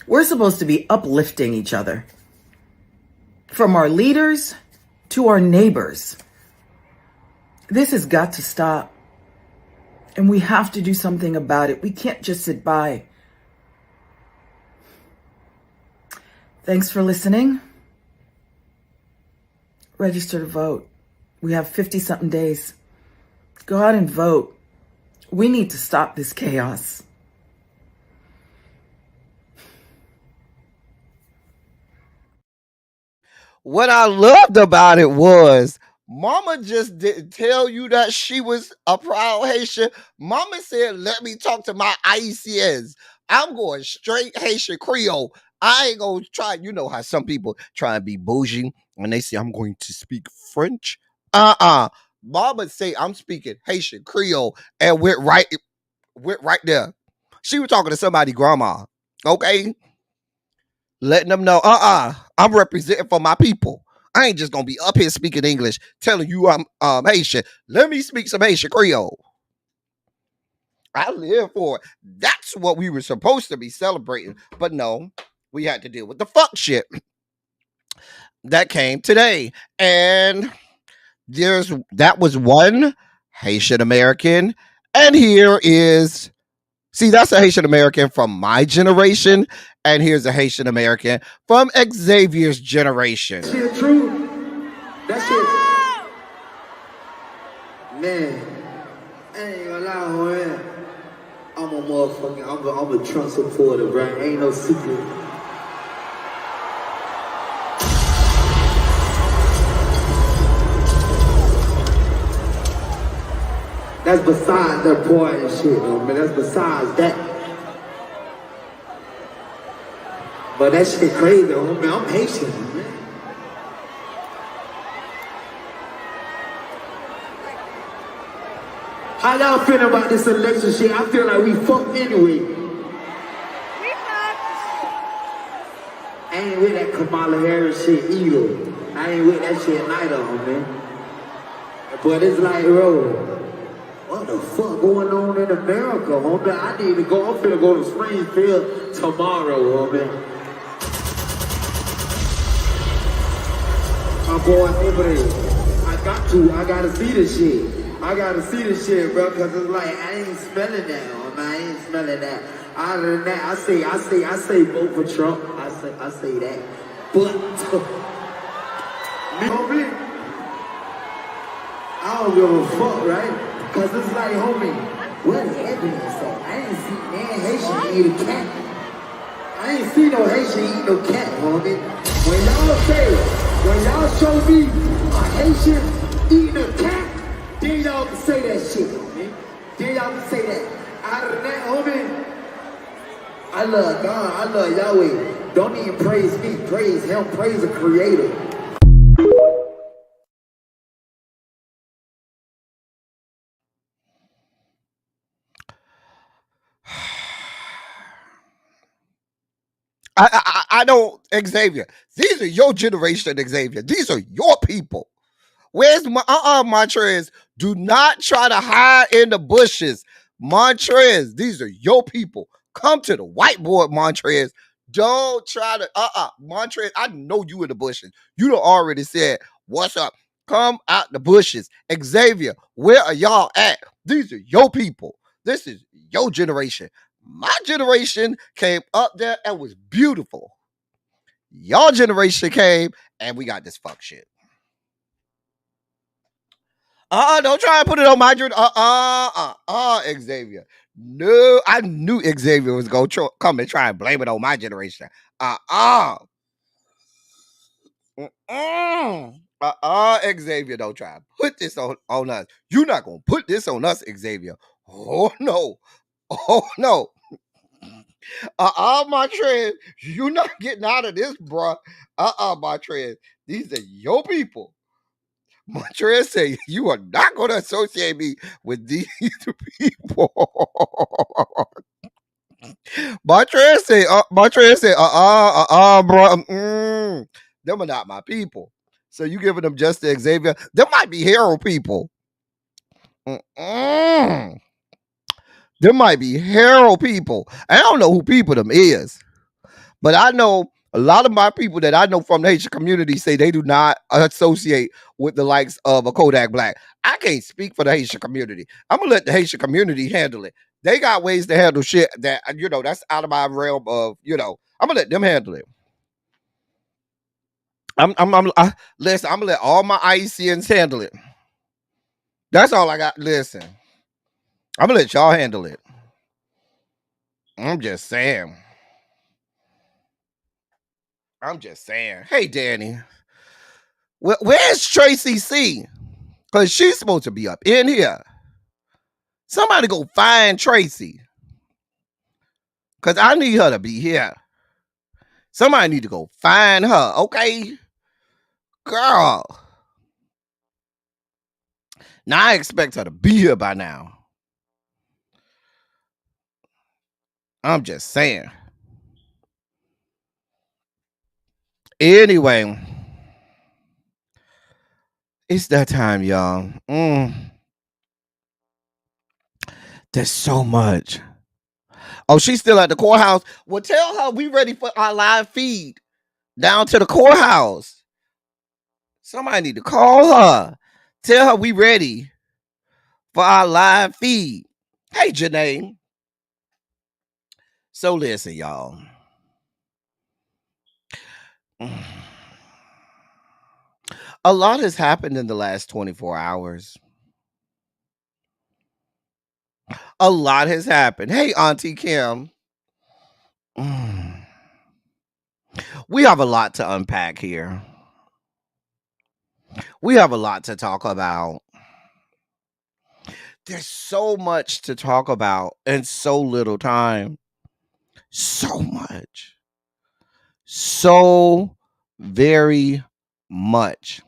We're supposed to be uplifting each other. From our leaders to our neighbors. This has got to stop. And we have to do something about it. We can't just sit by. Thanks for listening. Register to vote. We have 50-something days. Go out and vote. We need to stop this chaos. What I loved about it was Mama just didn't tell you that she was a proud Haitian. Mama said, let me talk to my Haitians. I'm going straight Haitian Creole. I ain't going to try. You know how some people try and be bougie and they say, I'm going to speak French. Mama say, I'm speaking Haitian Creole and went right there. She was talking to somebody's grandma. Okay. Letting them know, I'm representing for my people. I ain't just gonna be up here speaking English, telling you I'm Haitian. Let me speak some Haitian Creole. I live for it. That's what we were supposed to be celebrating, but no, we had to deal with the fuck shit that came today. And that was one Haitian American, and here is. See, that's a Haitian American from my generation, and here's a Haitian American from Xavier's generation. That shit true. That shit. Man, I ain't gonna lie, man. I'm a motherfucking, I'm a Trump supporter, bro. Ain't no secret. That's besides that boy and shit, though, man. That's besides that. But that shit crazy, though, man. I'm Haitian, man. How y'all feeling about this election shit? I feel like we fucked anyway. We fucked. I ain't with that Kamala Harris shit either. I ain't with that shit neither, man. But it's like, bro. what the fuck going on in America, homie? I need to go. I'm finna go to Springfield tomorrow, homie. I'm going over there. I gotta see this shit. I gotta see this shit, bro, cause it's like, I ain't smelling that, homie. I ain't smelling that. Other than that, I say vote for Trump. I say that. But, homie, I don't give a fuck, right? Cause it's like, homie, where the evidence at? I ain't seen no Haitian eat a cat. I ain't seen no Haitian eat no cat, homie. When y'all show me a Haitian eating a cat, then y'all can say that shit, homie. Then y'all can say that. Out of that, homie, I love God, I love Yahweh. Don't even praise me, praise him, praise the creator. I don't, Xavier. These are your generation, Xavier. These are your people. Where's my Montrez? Do not try to hide in the bushes, Montrez. These are your people. Come to the whiteboard, Montrez. Don't try to Montrez. I know you in the bushes. You done already said what's up. Come out the bushes, Xavier. Where are y'all at? These are your people. This is your generation. My generation came up there and was beautiful. Y'all generation came and we got this fuck shit. Don't try and put it on my generation. Xavier. No, I knew Xavier was going to come and try and blame it on my generation. Xavier, don't try and put this on us. You're not going to put this on us, Xavier. Oh, no. Oh, no. Montrez, you're not getting out of this, bruh. Montrez, these are your people. Montrez say, you are not going to associate me with these people. Montrez say, bro, them are not my people. So you giving them just to Xavier? Them might be hero people. There might be hero people. I don't know who people them is, but I know a lot of my people that I know from the Haitian community say they do not associate with the likes of a Kodak Black. I can't speak for the Haitian community. I'm gonna let the Haitian community handle it. They got ways to handle shit that that's out of my realm of I'm gonna let them handle it. Listen. I'm gonna let all my IECNs handle it. That's all I got. Listen, I'm gonna let y'all handle it. I'm just saying. Hey, Danny, where's Tracy C? Because she's supposed to be up in here. Somebody go find Tracy. Because I need her to be here. Somebody need to go find her, okay? Girl. Now I expect her to be here by now. I'm just saying. Anyway. It's that time, y'all. There's so much. Oh, she's still at the courthouse. Well, tell her we ready for our live feed down to the courthouse. Somebody need to call her. Tell her we ready for our live feed. Hey, Janae. So listen, y'all. A lot has happened in the last 24 hours. A lot has happened. Hey, Auntie Kim. We have a lot to unpack here. We have a lot to talk about. There's so much to talk about in so little time. So much. So very much.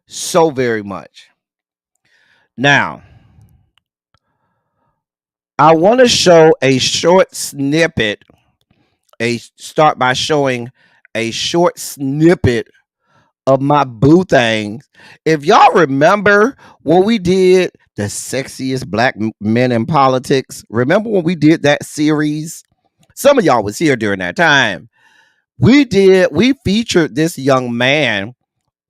So very much. Now, I want to show a short snippet. Start by showing a short snippet of my boo things. If y'all remember when we did the sexiest black men in politics, remember when we did that series? Some of y'all was here during that time. We featured this young man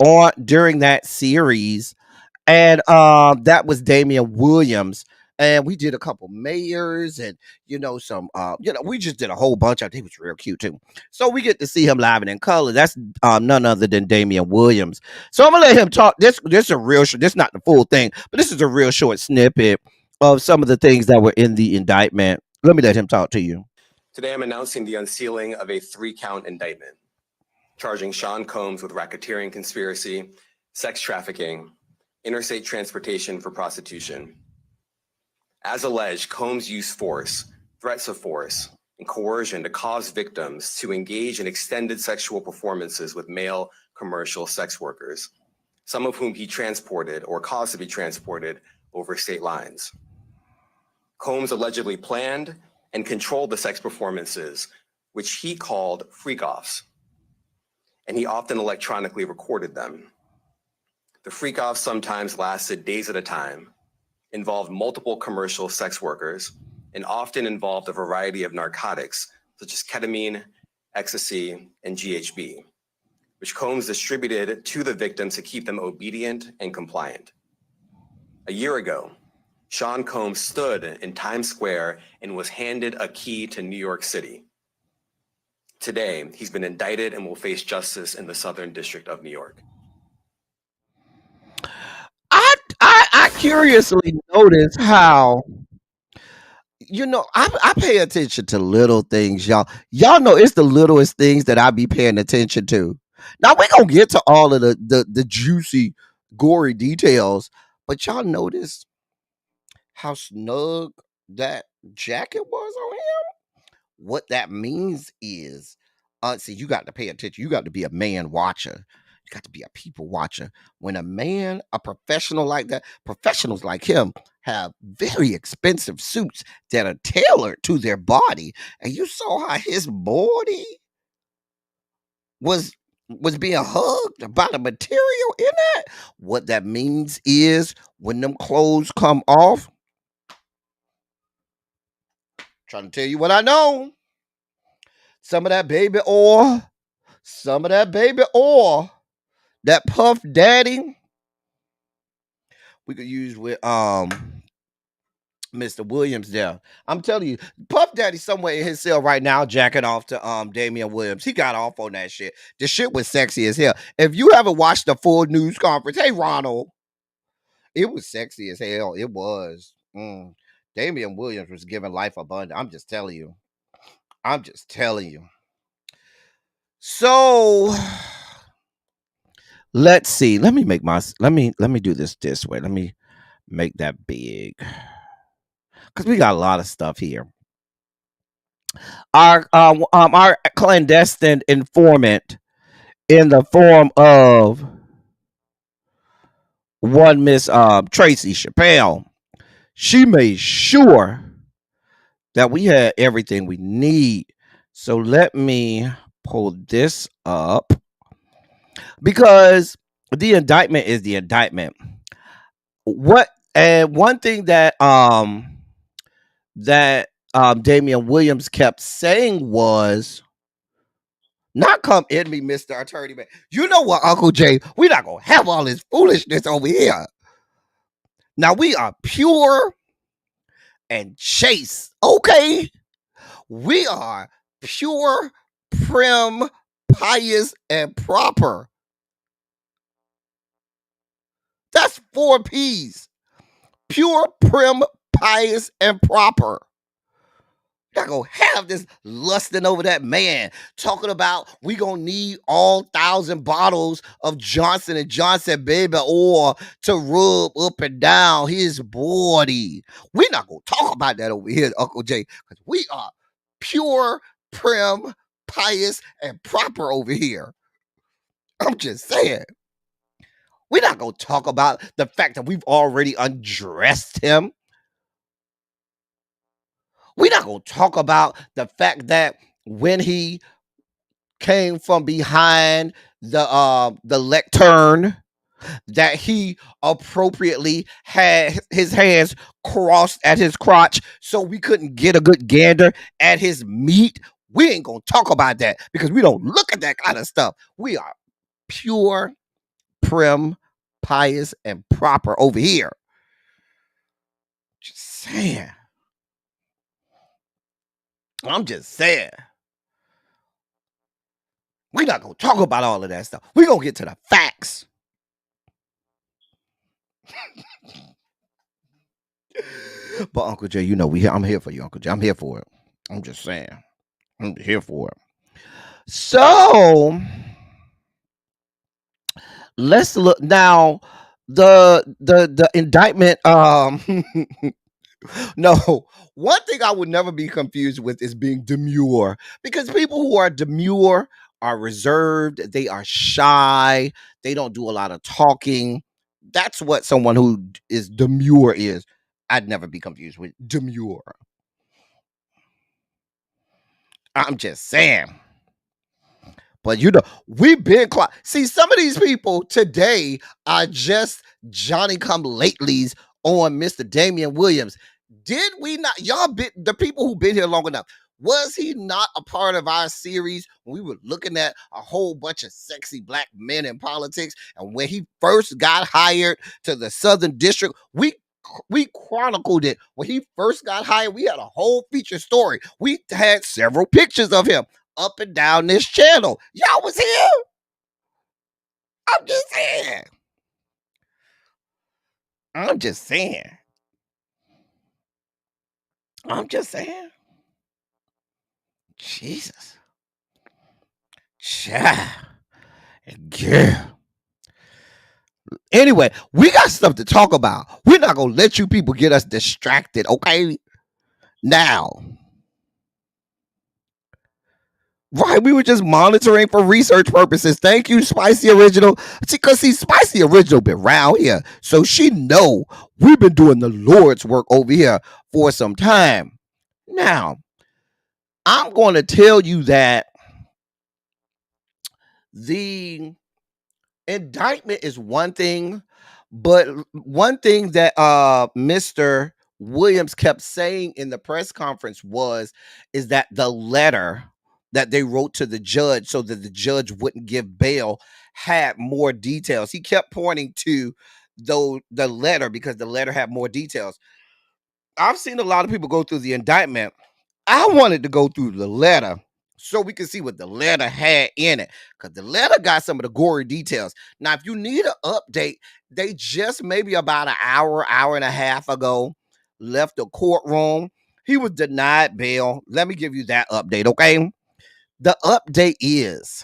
on during that series, and that was Damian Williams. And we did a couple mayors and some we just did a whole bunch. I think he was real cute too. So we get to see him live and in color. That's none other than Damian Williams. So I'm gonna let him talk. This is a real this is not the full thing, but this is a real short snippet of some of the things that were in the indictment. Let me let him talk to you. Today I'm announcing the unsealing of a 3-count indictment, charging Sean Combs with racketeering conspiracy, sex trafficking, interstate transportation for prostitution. As alleged, Combs used force, threats of force, and coercion to cause victims to engage in extended sexual performances with male commercial sex workers, some of whom he transported or caused to be transported over state lines. Combs allegedly planned and controlled the sex performances, which he called freak-offs, and he often electronically recorded them. The freak-offs sometimes lasted days at a time, involved multiple commercial sex workers, and often involved a variety of narcotics, such as ketamine, ecstasy, and GHB, which Combs distributed to the victims to keep them obedient and compliant. A year ago, Sean Combs stood in Times Square and was handed a key to New York City. Today, he's been indicted and will face justice in the Southern District of New York. I curiously notice how I pay attention to little things, y'all. Y'all know it's the littlest things that I be paying attention to. Now we're gonna get to all of the juicy, gory details, but y'all notice how snug that jacket was on him? What that means is, see, you got to pay attention. You got to be a man watcher. You got to be a people watcher. When a professional like that, professionals like him have very expensive suits that are tailored to their body. And you saw how his body was being hugged by the material in that. What that means is when them clothes come off, trying to tell you what I know. Some of that baby oil, that Puff Daddy, we could use with Mr. Williams there. I'm telling you, Puff Daddy somewhere in his cell right now, jacking off to Damian Williams. He got off on that shit. The shit was sexy as hell. If you haven't watched the full news conference, hey Ronald, it was sexy as hell. It was. Damian Williams was giving life abundance. I'm just telling you. So let's see. Let me do this way. Let me make that big. Because we got a lot of stuff here. Our clandestine informant in the form of one Miss Tracy Chappelle, she made sure that we had everything we need. So let me pull this up, because the indictment is the indictment. One thing that Damian Williams kept saying was, not come at me, Mr. Attorney Man. You know what, Uncle Jay? We're not gonna have all this foolishness over here. Now we are pure and chaste, okay? We are pure, prim, pious, and proper. That's 4 P's. Pure, prim, pious, and proper. Not gonna have this lusting over that man talking about we gonna need all 1,000 bottles of Johnson & Johnson baby oil to rub up and down his body. We're not gonna talk about that over here, Uncle Jay, because we are pure, prim, pious, and proper over here. I'm just saying. We're not gonna talk about the fact that we've already undressed him. We're not going to talk about the fact that when he came from behind the lectern that he appropriately had his hands crossed at his crotch so we couldn't get a good gander at his meat. We ain't gonna talk about that because we don't look at that kind of stuff. We are pure, prim, pious, and proper over here. Just saying. I'm just saying. We're not gonna talk about all of that stuff. We're gonna get to the facts. But Uncle Jay, you know, I'm here for you, Uncle Jay. I'm here for it. I'm just saying. I'm here for it. So let's look now. The indictment. No, one thing I would never be confused with is being demure, because people who are demure are reserved. They are shy. They don't do a lot of talking. That's what someone who is demure is. I'd never be confused with demure. I'm just saying. But you know, we've been quiet. See, some of these people today are just Johnny come latelys on Mr. Damian Williams. Did we not? Y'all been the people who've been here long enough. Was he not a part of our series when we were looking at a whole bunch of sexy black men in politics? And when he first got hired to the Southern District, we chronicled it. When he first got hired, we had a whole feature story. We had several pictures of him up and down this channel. Y'all was here. I'm just saying. I'm just saying. I'm just saying. Jesus. Child. Girl. Anyway, we got stuff to talk about. We're not going to let you people get us distracted, okay? Now. Right, we were just monitoring for research purposes. Thank you, Spicy Original. Because see, Spicy Original been around here, so she know we've been doing the Lord's work over here for some time. Now, I'm going to tell you that the indictment is one thing, but one thing that Mr. Williams kept saying in the press conference is that the letter that they wrote to the judge so that the judge wouldn't give bail had more details. He kept pointing to the letter because the letter had more details. I've seen a lot of people go through the indictment. I wanted to go through the letter so we can see what the letter had in it, because the letter got some of the gory details. Now, if you need an update, they just maybe about an hour and a half ago left the courtroom. He was denied bail. Let me give you that update, okay? The update is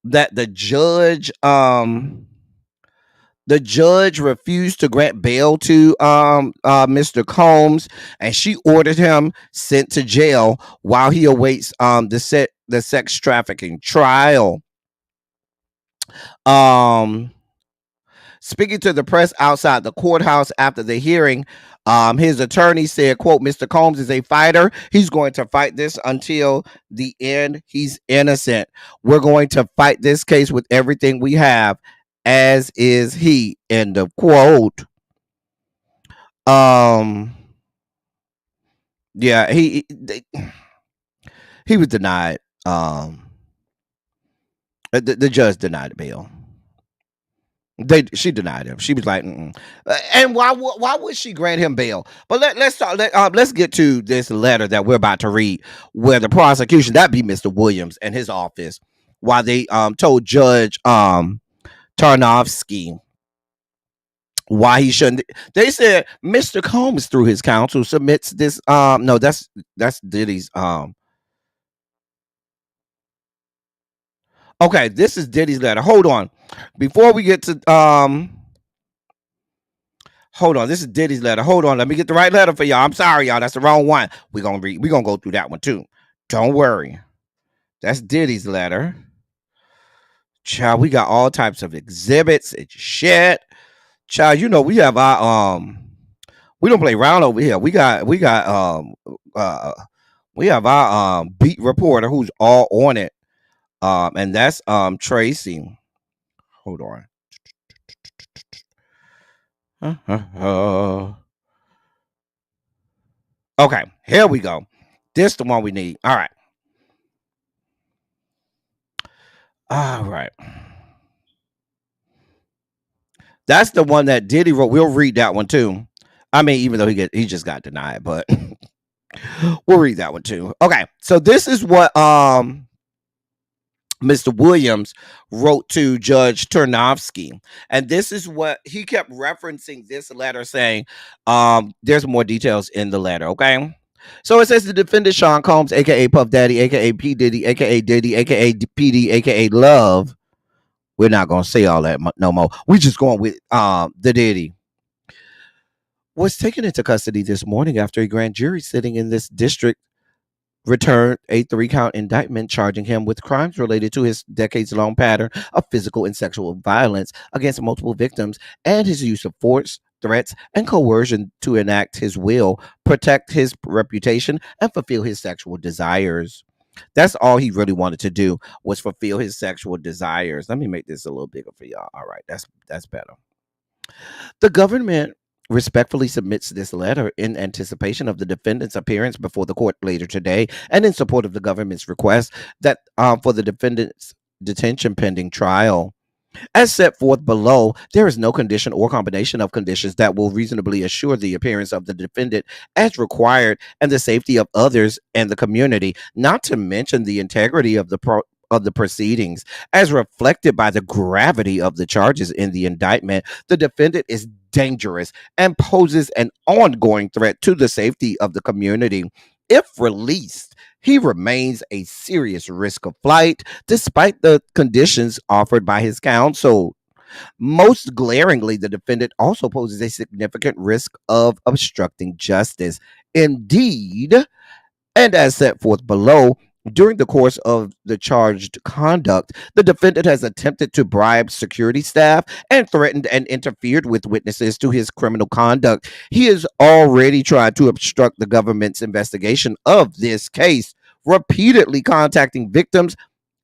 that the judge refused to grant bail to Mr. Combs, and she ordered him sent to jail while he awaits the sex trafficking trial. Speaking to the press outside the courthouse after the hearing, his attorney said, quote, "Mr. Combs is a fighter. He's going to fight this until the end. He's innocent. We're going to fight this case with everything we have, as is he," end of quote. Yeah, he was denied. The judge denied bail. She denied him. She was like, mm-mm. And why would she grant him bail? But let's get to this letter that we're about to read, where the prosecution, that be Mr. Williams and his office, while they told Judge Tarnowski why he shouldn't. They said Mr. Combs, through his counsel, submits this. No, that's Diddy's. Okay, this is Diddy's letter. Hold on. Before we get to hold on, this is Diddy's letter. Hold on, let me get the right letter for y'all. I'm sorry, y'all. That's the wrong one. We're gonna go through that one too. Don't worry. That's Diddy's letter. Child, we got all types of exhibits and shit. Child, you know we have our we don't play around over here. We got We have our beat reporter who's all on it. And that's Tracy. Hold on. Okay, here we go. This the one we need. All right. All right. That's the one that Diddy wrote. We'll read that one too. I mean, even though he just got denied, but we'll read that one too. Okay, so this is what Mr. Williams wrote to Judge Turnovsky, and this is what he kept referencing this letter, saying there's more details in the letter. Okay. So it says the defendant Sean Combs, aka Puff Daddy, aka P Diddy, aka Diddy, aka PD, aka Love. We're not gonna say all that no more. We're just going with the Diddy. Was taken into custody this morning after a grand jury sitting in this district returned a 3-count indictment charging him with crimes related to his decades-long pattern of physical and sexual violence against multiple victims and his use of force, threats, and coercion to enact his will, protect his reputation, and fulfill his sexual desires. That's all he really wanted to do, was fulfill his sexual desires. Let me make this a little bigger for y'all. All right, that's better. The government respectfully submits this letter in anticipation of the defendant's appearance before the court later today and in support of the government's request that for the defendant's detention pending trial. As set forth below, there is no condition or combination of conditions that will reasonably assure the appearance of the defendant as required and the safety of others and the community, not to mention the integrity of the proceedings. As reflected by the gravity of the charges in the indictment, the defendant is dangerous and poses an ongoing threat to the safety of the community. If released, he remains a serious risk of flight despite the conditions offered by his counsel. Most glaringly, the defendant also poses a significant risk of obstructing justice. Indeed, and as set forth below, during the course of the charged conduct, the defendant has attempted to bribe security staff and threatened and interfered with witnesses to his criminal conduct. He has already tried to obstruct the government's investigation of this case, repeatedly contacting victims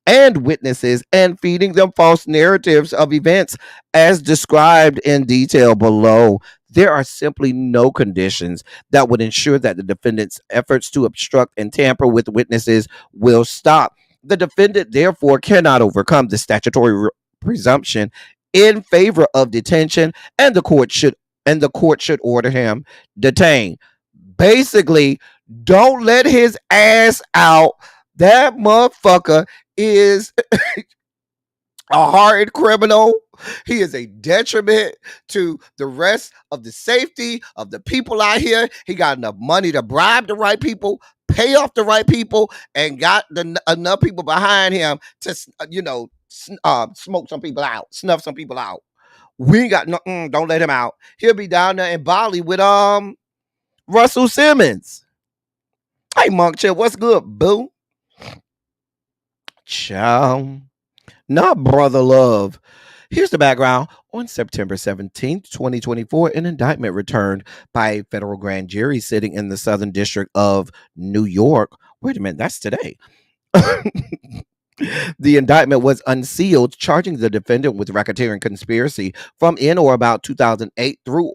and witnesses and feeding them false narratives of events as described in detail below. There are simply no conditions that would ensure that the defendant's efforts to obstruct and tamper with witnesses will stop. The defendant therefore cannot overcome the statutory presumption in favor of detention, and the court should order him detained. Basically, don't let his ass out. That motherfucker is a hardened criminal. He is a detriment to the rest of the safety of the people out here. He got enough money to bribe the right people, pay off the right people, and got enough people behind him to, smoke some people out, snuff some people out. We ain't got no. Don't let him out. He'll be down there in Bali with Russell Simmons. Hey, Monk Chill, what's good, boo? Ciao. Not brother love. Here's the background. On September 17th, 2024, an indictment returned by a federal grand jury sitting in the Southern District of New York. Wait a minute, that's today. The indictment was unsealed, charging the defendant with racketeering conspiracy from in or about 2008 through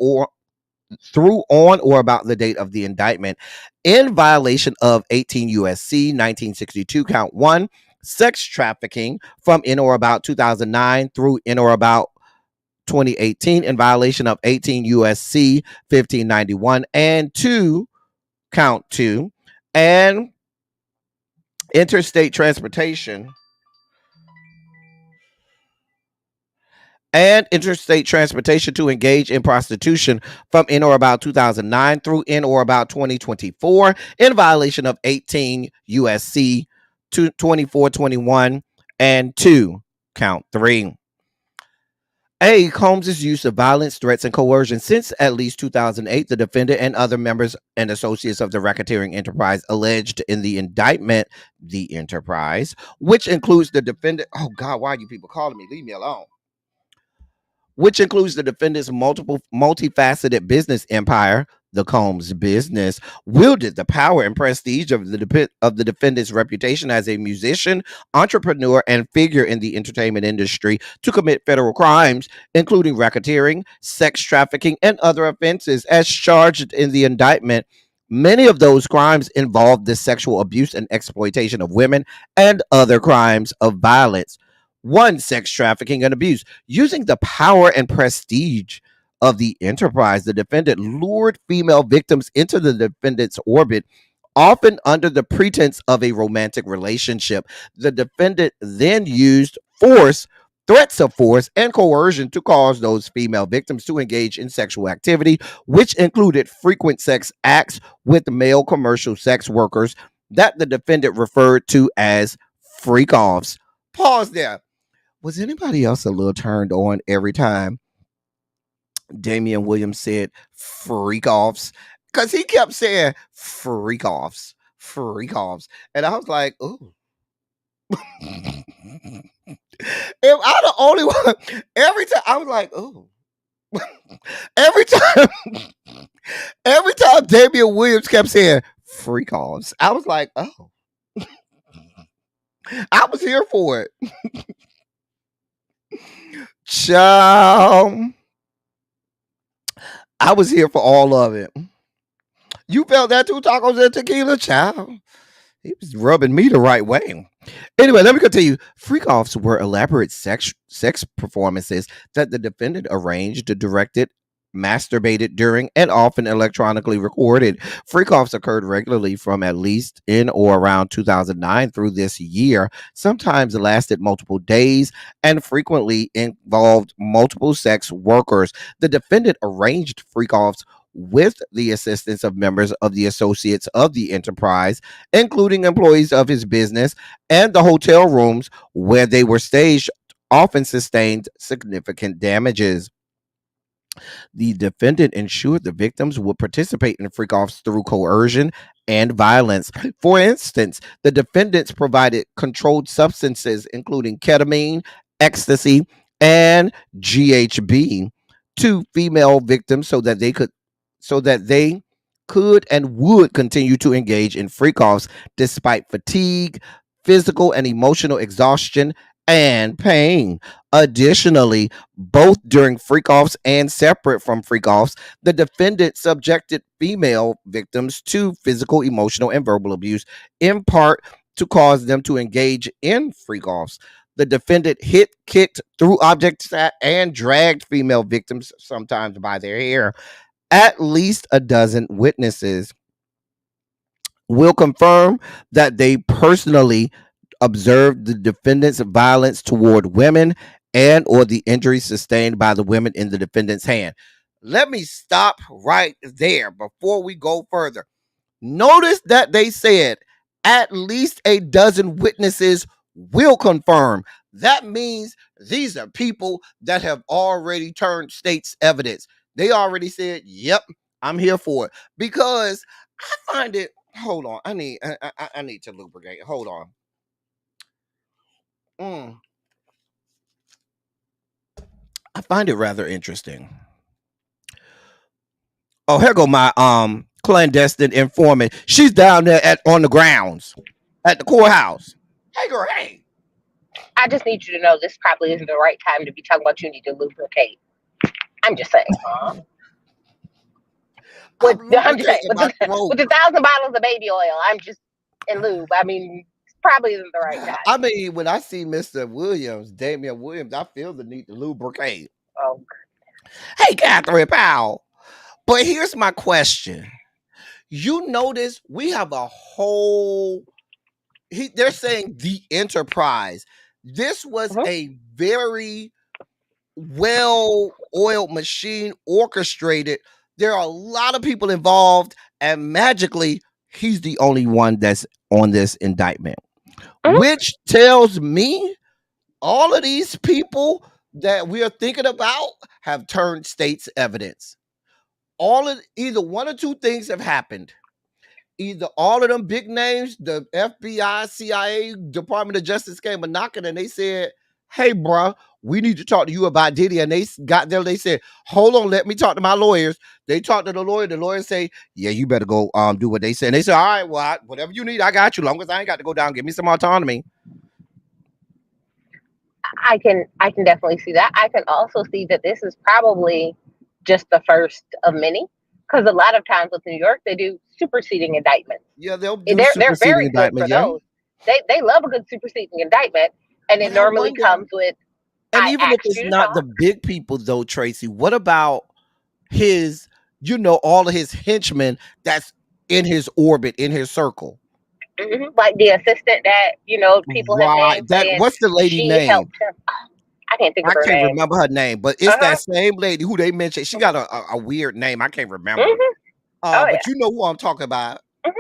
on or about the date of the indictment in violation of 18 USC 1962 count 1, sex trafficking from in or about 2009 through in or about 2018 in violation of 18 USC 1591 and 2 count 2, and interstate transportation to engage in prostitution from in or about 2009 through in or about 2024 in violation of 18 USC 2421 and 2 count 3. A. Combs' use of violence, threats, and coercion since at least 2008, the defendant and other members and associates of the racketeering enterprise alleged in the indictment, the enterprise, which includes the defendant. Oh God, why are you people calling me? Leave me alone. Which includes the defendant's multifaceted business empire, The Combs business wielded the power and prestige of the defendant's reputation as a musician, entrepreneur, and figure in the entertainment industry to commit federal crimes, including racketeering, sex trafficking, and other offenses. As charged in the indictment, many of those crimes involved the sexual abuse and exploitation of women and other crimes of violence. One, sex trafficking and abuse. Using the power and prestige of the enterprise, the defendant lured female victims into the defendant's orbit, often under the pretense of a romantic relationship. The defendant then used force, threats of force, and coercion to cause those female victims to engage in sexual activity, which included frequent sex acts with male commercial sex workers that the defendant referred to as freak offs. Pause there. Was anybody else a little turned on every time Damian Williams said freak offs? Because he kept saying freak offs, freak offs. And I was like, ooh. If I'm the only one, every time I was like, ooh. every time Damian Williams kept saying freak offs, I was like, oh. I was here for it. Child. I was here for all of it. You felt that too, tacos and tequila, child. He was rubbing me the right way. Anyway, let me continue. Freak offs were elaborate sex performances that the defendant arranged, directed, masturbated during, and often electronically recorded. Freak offs occurred regularly from at least in or around 2009 through this year, sometimes lasted multiple days, and frequently involved multiple sex workers. The defendant arranged freak offs with the assistance of members of the associates of the enterprise, including employees of his business, and the hotel rooms where they were staged often sustained significant damages. The defendant ensured the victims would participate in freak offs through coercion and violence. For instance, the defendants provided controlled substances, including ketamine, ecstasy, and GHB, to female victims so that they could and would continue to engage in freak offs despite fatigue, physical and emotional exhaustion, and pain. Additionally, both during freak offs and separate from freak offs, the defendant subjected female victims to physical, emotional, and verbal abuse, in part to cause them to engage in freak offs. The defendant hit, kicked, threw objects at, and dragged female victims, sometimes by their hair. At least a dozen witnesses will confirm that they personally observed the defendant's violence toward women and or the injuries sustained by the women in the defendant's hand. Let me stop right there before we go further. Notice that they said at least a dozen witnesses will confirm. That means these are people that have already turned state's evidence. They already said, yep, I'm here for it. Because I find it, hold on, I need to lubricate. Hold on. I find it rather interesting. Oh, here go my clandestine informant. She's down there on the grounds at the courthouse. Hey girl, hey. I just need you to know this probably isn't the right time to be talking about you need to lubricate. I'm just saying. I'm just saying. With the 1,000 bottles of baby oil, I'm just in lube. I mean, probably isn't the right time. I mean, when I see Mr. Williams, Damian Williams, I feel the need to lubricate. Oh. Hey, Catherine Powell. But here's my question. You notice we have a whole, they're saying the enterprise. This was a very well-oiled machine, orchestrated. There are a lot of people involved, and magically, he's the only one that's on this indictment. Which tells me all of these people that we are thinking about have turned state's evidence. Either one or two things have happened. Either all of them big names, the FBI, CIA, Department of Justice came a knocking and they said, hey, bruh, we need to talk to you about Diddy. And they got there, they said, hold on, let me talk to my lawyers. They talked to the lawyer. The lawyer say, yeah, you better go do what they say. And they said, all right, well, whatever you need, I got you. Long as I ain't got to go down, give me some autonomy. I can definitely see that. I can also see that this is probably just the first of many, because a lot of times with New York they do superseding indictments. Yeah, they'll do They're superseding very good indictment. for Yeah. those. They love a good superseding indictment, and it But I normally wonder, comes with, and I even if asked it's you to not the talk. big people though, Tracy, what about his, all of his henchmen that's in his orbit, in his circle? Like the assistant that people have Right. been That saying what's the lady she name? helped him. I can't think I of her can't name. remember her name, but it's Uh-huh. that same lady who they mentioned. She got a weird name. I can't remember. Oh But yeah. you know who I'm talking about. Oh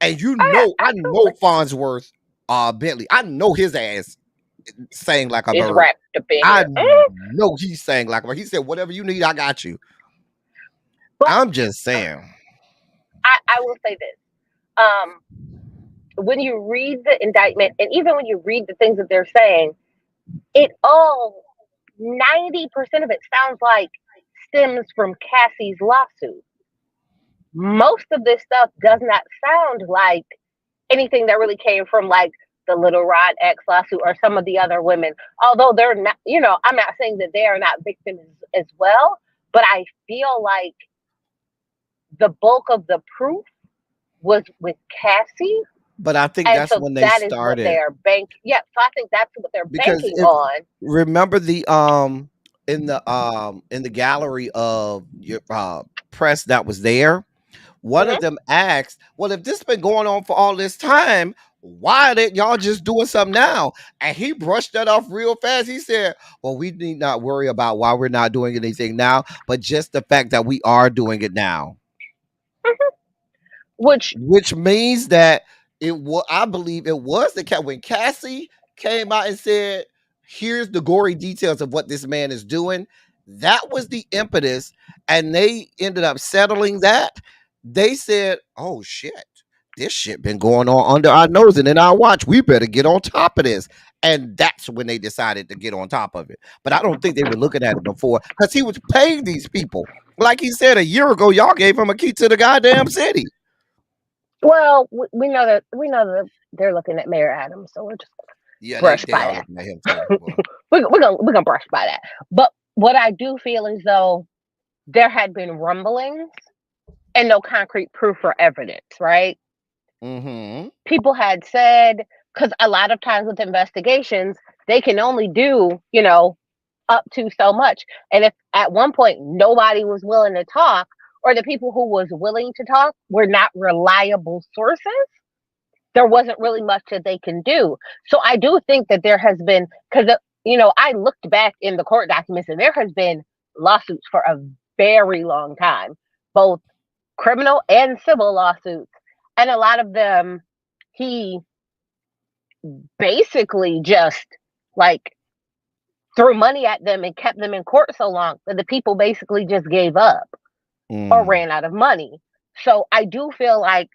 And yeah, I know absolutely. Farnsworth Bentley. I know his ass sang like a Is bird. wrapped up in I here. know he sang like a bird. He said, whatever you need, I got you. But I'm just saying. I will say this. When you read the indictment, and even when you read the things that they're saying, it all 90% of it sounds like stems from Cassie's lawsuit. Most of this stuff does not sound like anything that really came from like the Little Rod X lawsuit or some of the other women. Although they're not, I'm not saying that they are not victims as well, but I feel like the bulk of the proof was with Cassie. But I think And that's so when they that is what started. they're Yeah, so I think that's what they're Because banking on. remember the in the gallery of your press that was there, one of them asked, well, if this been going on for all this time, why didn't y'all just doing something now? And he brushed that off real fast. He said, well, we need not worry about why we're not doing anything now, but just the fact that we are doing it now. Which means that I believe it was the cat when Cassie came out and said, here's the gory details of what this man is doing. That was the impetus, and they ended up settling that. They said, oh shit, this shit been going on under our nose and in our watch. We better get on top of this. And that's when they decided to get on top of it. But I don't think they were looking at it before, because he was paying these people. Like he said a year ago, y'all gave him a key to the goddamn city. Well, we know that they're looking at Mayor Adams, so we're just Yeah, brush they by are that. looking at him too. Well, we're gonna brush by that. But what I do feel is though there had been rumblings and no concrete proof or evidence, right? People had said, because a lot of times with investigations, they can only do, up to so much. And if at one point nobody was willing to talk, or the people who was willing to talk were not reliable sources, there wasn't really much that they can do. So I do think that there has been, because I looked back in the court documents, and there has been lawsuits for a very long time, both criminal and civil lawsuits, and a lot of them he basically just like threw money at them and kept them in court so long that the people basically just gave up or ran out of money. So I do feel like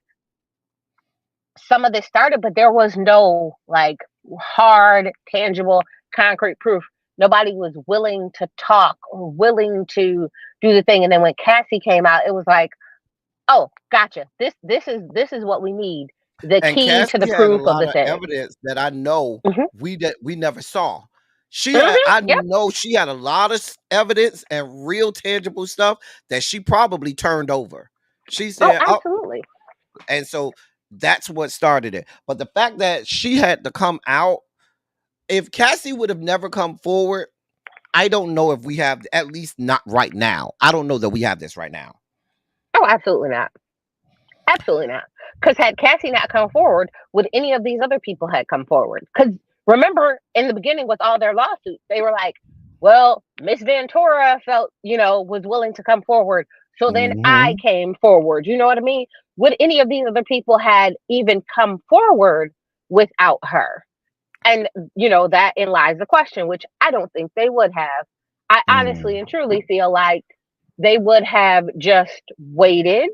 some of this started, but there was no like hard, tangible, concrete proof. Nobody was willing to talk or willing to do the thing. And then when Cassie came out, it was like, oh, gotcha. This is what we need. The and key to the Cassie had a proof of lot the of thing. evidence that I know we never saw. Yep. know she had a lot of evidence and real tangible stuff that she probably turned over. She Oh, said, absolutely. and so that's what started it. But the fact that she had to come out, if Cassie would have never come forward, I don't know if we have, at least not right now. I don't know that we have this right now. Oh, absolutely not. Absolutely not. Because had Cassie not come forward, would any of these other people had come forward? Because remember, in the beginning with all their lawsuits, they were like, well, Miss Ventura felt, was willing to come forward. So then I came forward. You know what I mean? Would any of these other people had even come forward without her? And, that in lies the question, which I don't think they would have. I honestly and truly feel like they would have just waited.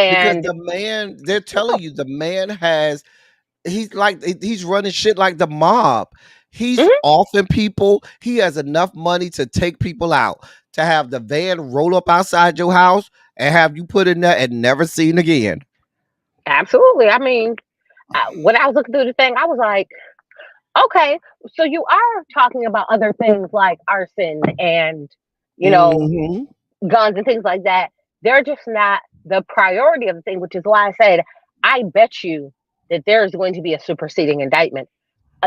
Because And the man, they're telling you, the man he's running shit like the mob. He's offing people. He has enough money to take people out, to have the van roll up outside your house and have you put in there and never seen again. Absolutely. I mean, when I was looking through the thing, I was like, okay, so you are talking about other things like arson and, you know, guns and things like that. They're just not the priority of the thing, which is why I said, I bet you that there's going to be a superseding indictment.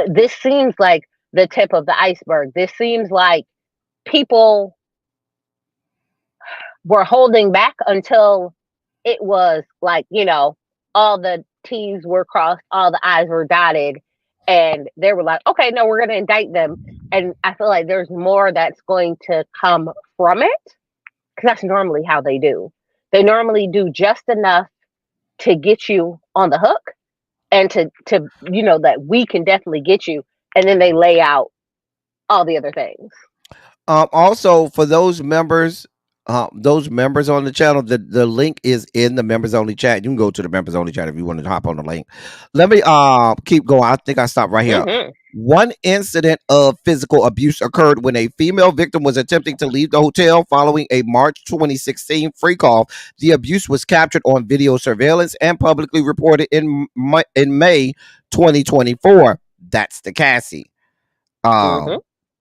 This seems like the tip of the iceberg. This seems like people were holding back until it was like, all the T's were crossed, all the I's were dotted, and they were like, okay, no, we're going to indict them. And I feel like there's more that's going to come from it, because that's normally how they do. They normally do just enough to get you on the hook and to that we can definitely get you, and then they lay out all the other things. Also, for those members on the channel, the link is in the members only chat. You can go to the members only chat if you want to hop on the link. Let me keep going. I think I stopped right here. One incident of physical abuse occurred when a female victim was attempting to leave the hotel following a March 2016 freak off. The abuse was captured on video surveillance and publicly reported in May 2024. That's the Cassie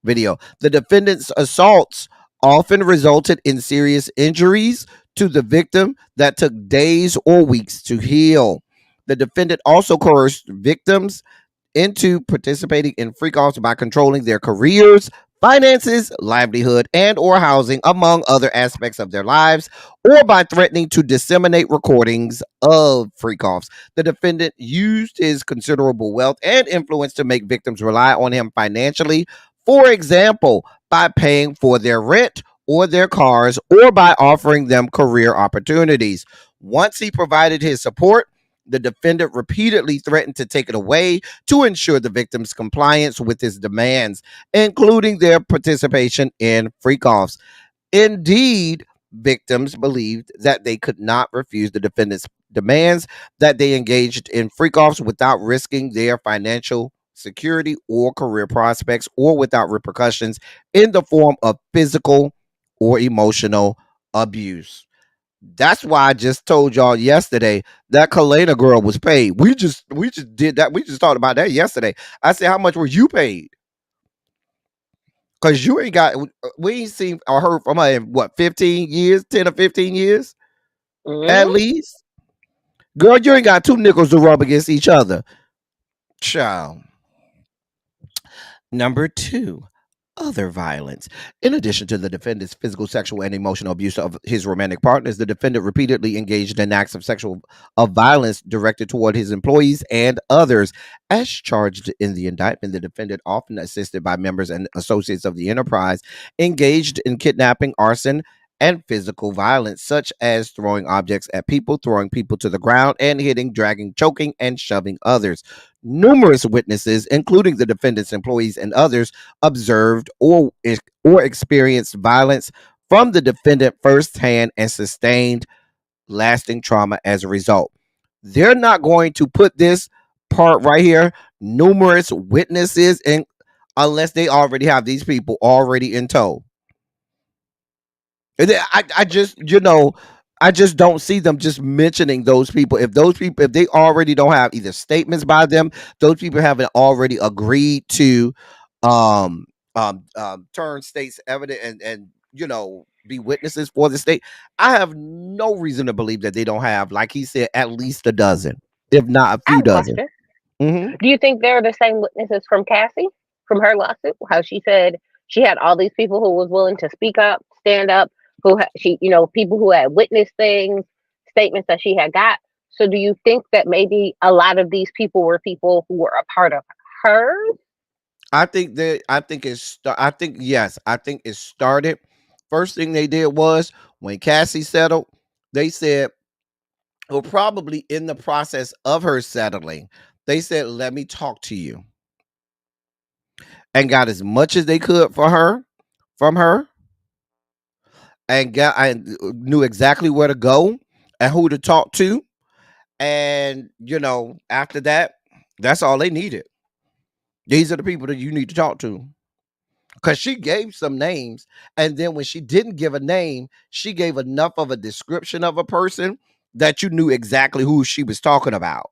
video. The defendant's assaults often resulted in serious injuries to the victim that took days or weeks to heal. The defendant also coerced victims into participating in freak-offs by controlling their careers, finances, livelihood, and or housing, among other aspects of their lives, or by threatening to disseminate recordings of freak-offs. The defendant used his considerable wealth and influence to make victims rely on him financially, for example, by paying for their rent or their cars, or by offering them career opportunities. Once he provided his support, the defendant repeatedly threatened to take it away to ensure the victim's compliance with his demands, including their participation in freak-offs. Indeed, victims believed that they could not refuse the defendant's demands, that they engaged in freak-offs without risking their financial security or career prospects, or without repercussions in the form of physical or emotional abuse. That's why I just told y'all yesterday that Kalena girl was paid. We just did that. We just talked about that yesterday. I said, how much were you paid? Because you ain't got, we ain't seen or heard from her in what, 15 years, 10 or 15 years at least. Girl, you ain't got two nickels to rub against each other. Child. Number 2, other violence. In addition to the defendant's physical, sexual, and emotional abuse of his romantic partners, the defendant repeatedly engaged in acts of violence directed toward his employees and others. As charged in the indictment, the defendant, often assisted by members and associates of the enterprise, engaged in kidnapping, arson, and physical violence, such as throwing objects at people, throwing people to the ground, and hitting, dragging, choking, and shoving others. Numerous witnesses, including the defendant's employees and others, observed or experienced violence from the defendant firsthand and sustained lasting trauma as a result. They're not going to put this part right here, numerous witnesses, in, unless they already have these people already in tow. I just, I just don't see them just mentioning those people. If they already don't have either statements by them, those people haven't already agreed to turn state's evidence and be witnesses for the state. I have no reason to believe that they don't have, like he said, at least a dozen, if not a few dozen. Do you think they're the same witnesses from Cassie, from her lawsuit? How she said she had all these people who was willing to speak up, stand up, people who had witnessed things, statements that she had got. So do you think that maybe a lot of these people were people who were a part of hers? I think it started. First thing they did was when Cassie settled, they said, well, probably in the process of her settling, they said, let me talk to you. And got as much as they could from her. And I knew exactly where to go and who to talk to. And, after that, that's all they needed. These are the people that you need to talk to. Because she gave some names. And then when she didn't give a name, she gave enough of a description of a person that you knew exactly who she was talking about.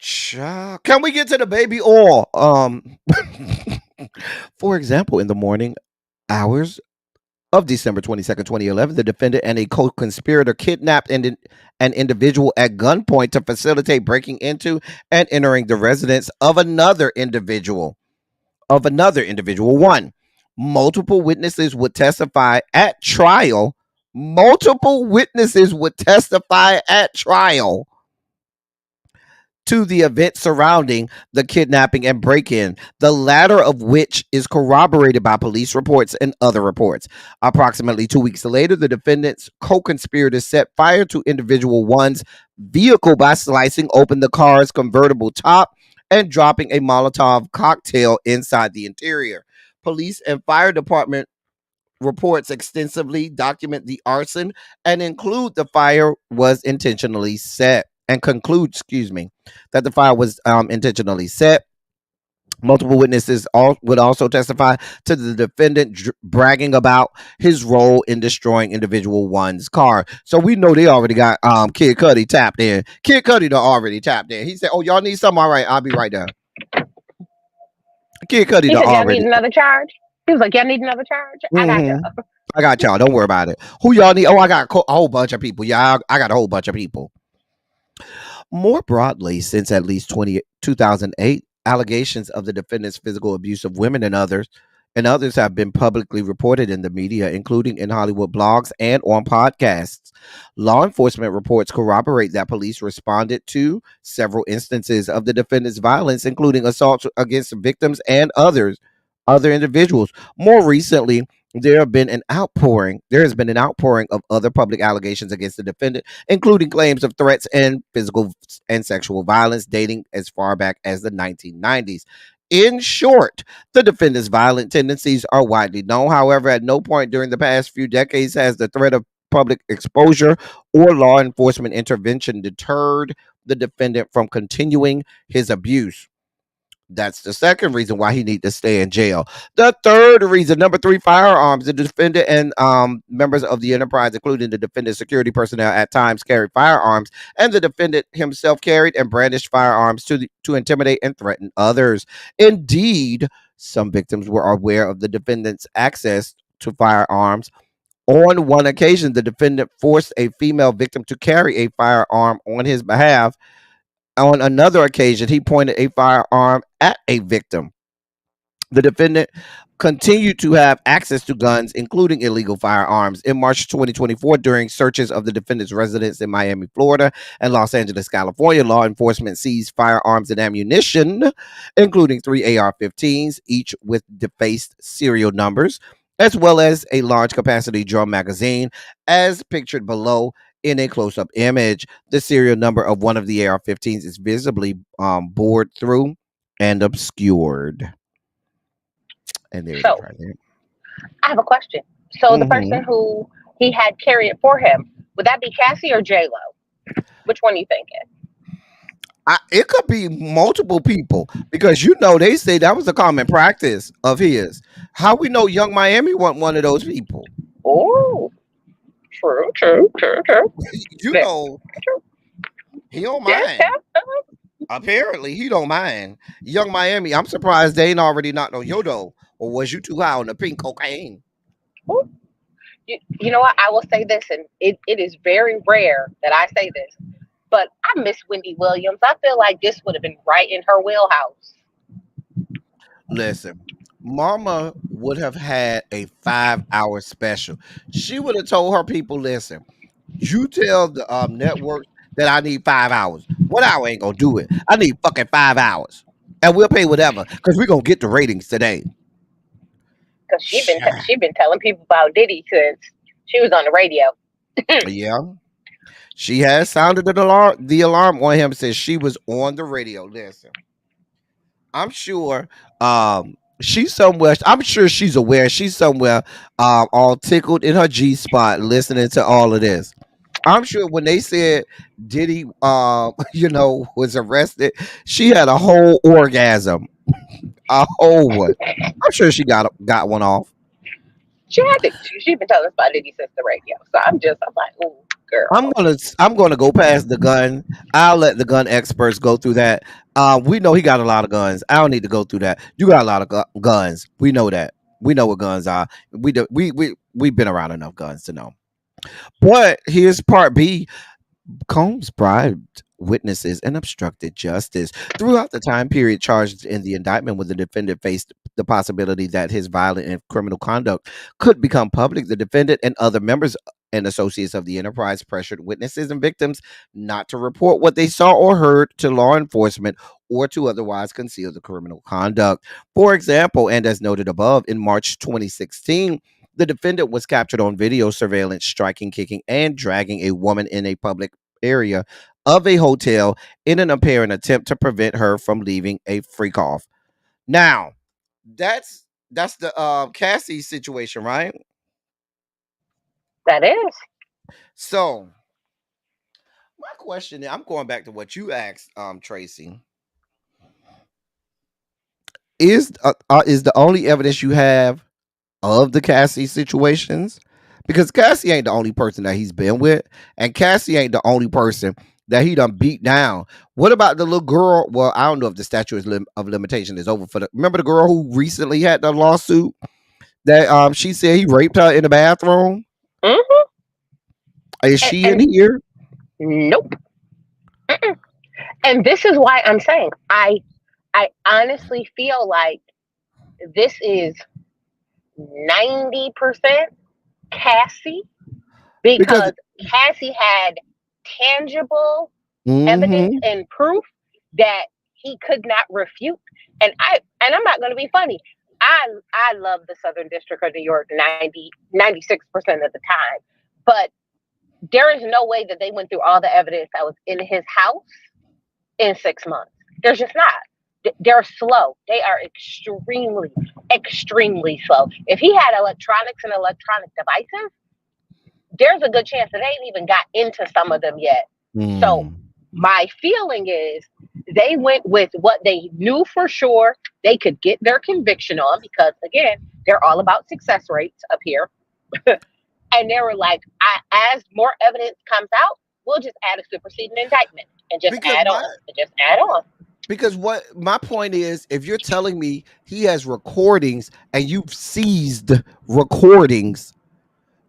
Can we get to the baby oil? For example, in the morning hours of December 22nd, 2011, the defendant and a co-conspirator kidnapped an individual at gunpoint to facilitate breaking into and entering the residence of another individual. One, multiple witnesses would testify at trial. Multiple witnesses would testify at trial to the event surrounding the kidnapping and break-in, the latter of which is corroborated by police reports and other reports. Approximately 2 weeks later, the defendant's co-conspirators set fire to individual one's vehicle by slicing open the car's convertible top and dropping a Molotov cocktail inside the interior. Police and fire department reports extensively document the arson and include the fire was intentionally set and conclude, that the fire was intentionally set. Multiple witnesses would also testify to the defendant bragging about his role in destroying individual one's car. So we know they already got Kid Cudi tapped in. Kid Cudi done already tapped in. He said, "Oh, y'all need something? All right, I'll be right there." Kid Cudi He done said, y'all already. need another charge? He was like, y'all need another charge? I got y'all. I got y'all. Don't worry about it. Who y'all need? Oh, I got a whole bunch of people. Yeah, I got a whole bunch of people. More broadly, since at least 2008, allegations of the defendant's physical abuse of women and others have been publicly reported in the media, including in Hollywood blogs and on podcasts. Law enforcement reports corroborate that police responded to several instances of the defendant's violence, including assaults against victims and other individuals. More recently, there has been an outpouring of other public allegations against the defendant, including claims of threats and physical and sexual violence dating as far back as the 1990s. In short, the defendant's violent tendencies are widely known. However, at no point during the past few decades has the threat of public exposure or law enforcement intervention deterred the defendant from continuing his abuse. That's the second reason why he need to stay in jail. The third reason, number 3, firearms. The defendant and members of the enterprise, including the defendant's security personnel, at times carried firearms, and the defendant himself carried and brandished firearms to intimidate and threaten others. Indeed, some victims were aware of the defendant's access to firearms. On one occasion, the defendant forced a female victim to carry a firearm on his behalf. On another occasion, he pointed a firearm at a victim. The defendant continued to have access to guns, including illegal firearms. In March 2024, during searches of the defendant's residence in Miami, Florida, and Los Angeles, California, law enforcement seized firearms and ammunition, including 3 AR-15s, each with defaced serial numbers, as well as a large capacity drum magazine, as pictured below. In a close-up image, the serial number of one of the AR-15s is visibly bored through and obscured. And there it is right there. I have a question. So the person who he had carry it for him, would that be Cassie or J-Lo? Which one are you thinking? It could be multiple people, because they say that was a common practice of his. How we know Young Miami wasn't one of those people? Oh, true. He don't mind. Apparently, he don't mind. Young Miami, I'm surprised they ain't already knocked on your door. Or was you too high on the pink cocaine? You know what? I will say this, and it is very rare that I say this, but I miss Wendy Williams. I feel like this would have been right in her wheelhouse. Listen, Mama would have had a 5-hour special. She would have told her people, listen, you tell the network that I need 5 hours. 1 hour ain't gonna do it. I need fucking 5 hours. And we'll pay whatever, because we're gonna get the ratings today. Because she been telling people about Diddy since she was on the radio. Yeah. She has sounded the alarm on him since she was on the radio. Listen, I'm sure she's somewhere. I'm sure she's aware. She's somewhere all tickled in her G spot listening to all of this. I'm sure when they said Diddy, was arrested, she had a whole orgasm, a whole one. I'm sure she got one off. She had to. She been telling us about Diddy since the radio. So I'm like, ooh, girl. I'm gonna go past the gun. I'll let the gun experts go through that. We know he got a lot of guns. I don't need to go through that. You got a lot of guns. We know that. We know what guns are. We've been around enough guns to know. But here's part B. Combs bribed witnesses and obstructed justice. Throughout the time period charged in the indictment, when the defendant faced the possibility that his violent and criminal conduct could become public, the defendant and other members and associates of the enterprise pressured witnesses and victims not to report what they saw or heard to law enforcement or to otherwise conceal the criminal conduct. For example, and as noted above, in March 2016, the defendant was captured on video surveillance striking, kicking, and dragging a woman in a public area of a hotel in an apparent attempt to prevent her from leaving a freak off. Now, that's the Cassie situation, right? That is. So, my question, I'm going back to what you asked, Tracy. Is the only evidence you have of the Cassie situations? Because Cassie ain't the only person that he's been with, and Cassie ain't the only person that he done beat down. What about the little girl? Well, I don't know if the statute of limitation is over for the. Remember the girl who recently had the lawsuit that she said he raped her in the bathroom? Mm-hmm. Is she in here? Nope. Mm-mm. And this is why I'm saying I honestly feel like this is 90% Cassie, because Cassie had tangible evidence and proof that he could not refute. And I'm not going to be funny. I love the Southern District of New York 96% of the time, but there is no way that they went through all the evidence that was in his house in 6 months. There's just not. They're slow. They are extremely, extremely slow. If he had electronics and electronic devices, there's a good chance that they ain't even got into some of them yet. So my feeling is they went with what they knew for sure they could get their conviction on, because again, they're all about success rates up here. And they were like, as more evidence comes out, we'll just add a superseding indictment and just add on. Because what my point is, if you're telling me he has recordings and you've seized recordings,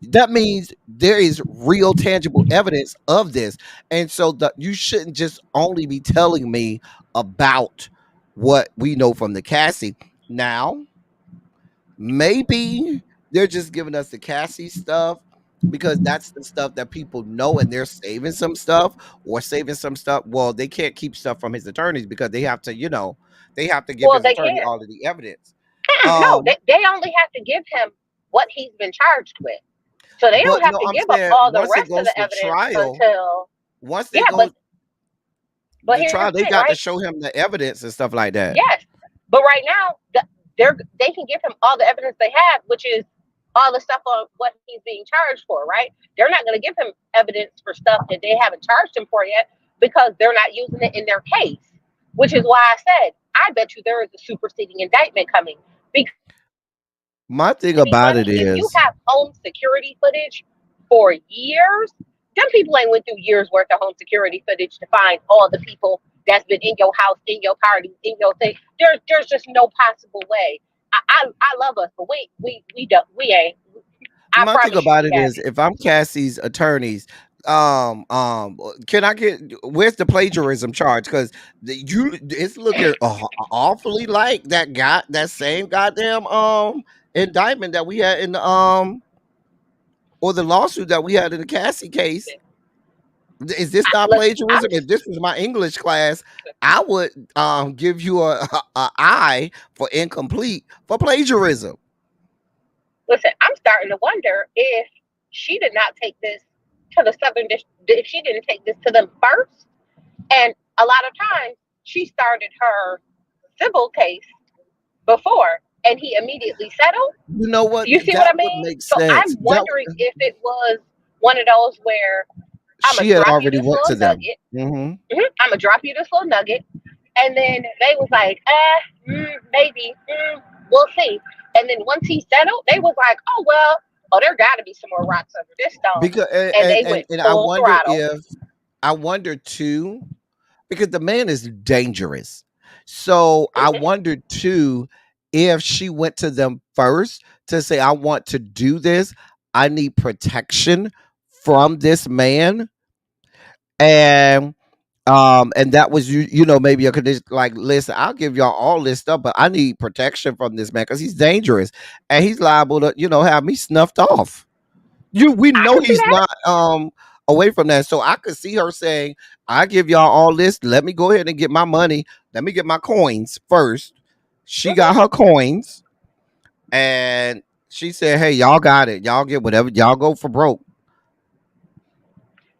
that means there is real tangible evidence of this. And so you shouldn't just only be telling me about what we know from the Cassie. Now, maybe they're just giving us the Cassie stuff because that's the stuff that people know, and they're saving some stuff. Well, they can't keep stuff from his attorneys because they have to, they have to give his attorney all of the evidence. No, they only have to give him what he's been charged with. So they don't have to give up all the rest of the evidence until once they go to trial, they got to show him the evidence and stuff like that. Yes, but right now they can give him all the evidence they have, which is all the stuff on what he's being charged for. Right? They're not going to give him evidence for stuff that they haven't charged him for yet because they're not using it in their case. Which is why I said I bet you there is a superseding indictment coming. Because my thing about it is, if you have home security footage for years, them people ain't went through years worth of home security footage to find all the people that's been in your house, in your party, in your thing. There's just no possible way. I love us, but we ain't. My thing about it is, if I'm Cassie's attorneys, can I get where's the plagiarism charge? Because it's looking awfully like that same goddamn indictment that we had in the or the lawsuit that we had in the Cassie case. Is this not plagiarism? If this was my English class, I would give you a I for incomplete for plagiarism. Listen, I'm starting to wonder if she did not take this to the Southern District, if she didn't take this to them first. And a lot of times she started her civil case before and he immediately settled. You know what? You see what I mean? So I'm wondering if it was one of those where I'm gonna She had drop you already this went to little them. nugget. Mm-hmm. I'm gonna drop you this little nugget. And then they was like, maybe, we'll see. And then once he settled, they was like, oh well, there got to be some more rocks under this stone. Because And they went and full throttle. I wonder too, because the man is dangerous. So I wondered too if she went to them first to say, I want to do this. I need protection from this man. And that was you know, maybe a condition like, listen, I'll give y'all all this stuff, but I need protection from this man because he's dangerous and he's liable to, you know, have me snuffed off. We know he's not away from that. So I could see her saying, I give y'all all this. Let me go ahead and get my money. Let me get my coins first. She got her coins and she said, hey, y'all got it. Y'all get whatever. Y'all go for broke.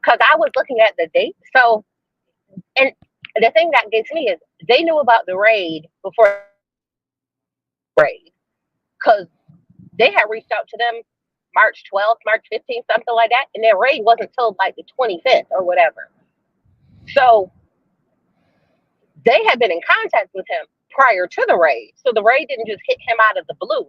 Because I was looking at the date. So, and the thing that gets me is they knew about the raid before the raid. Because they had reached out to them March 12th, March 15th, something like that. And their raid wasn't till like the 25th or whatever. So they had been in contact with him prior to the raid. So the raid didn't just hit him out of the blue.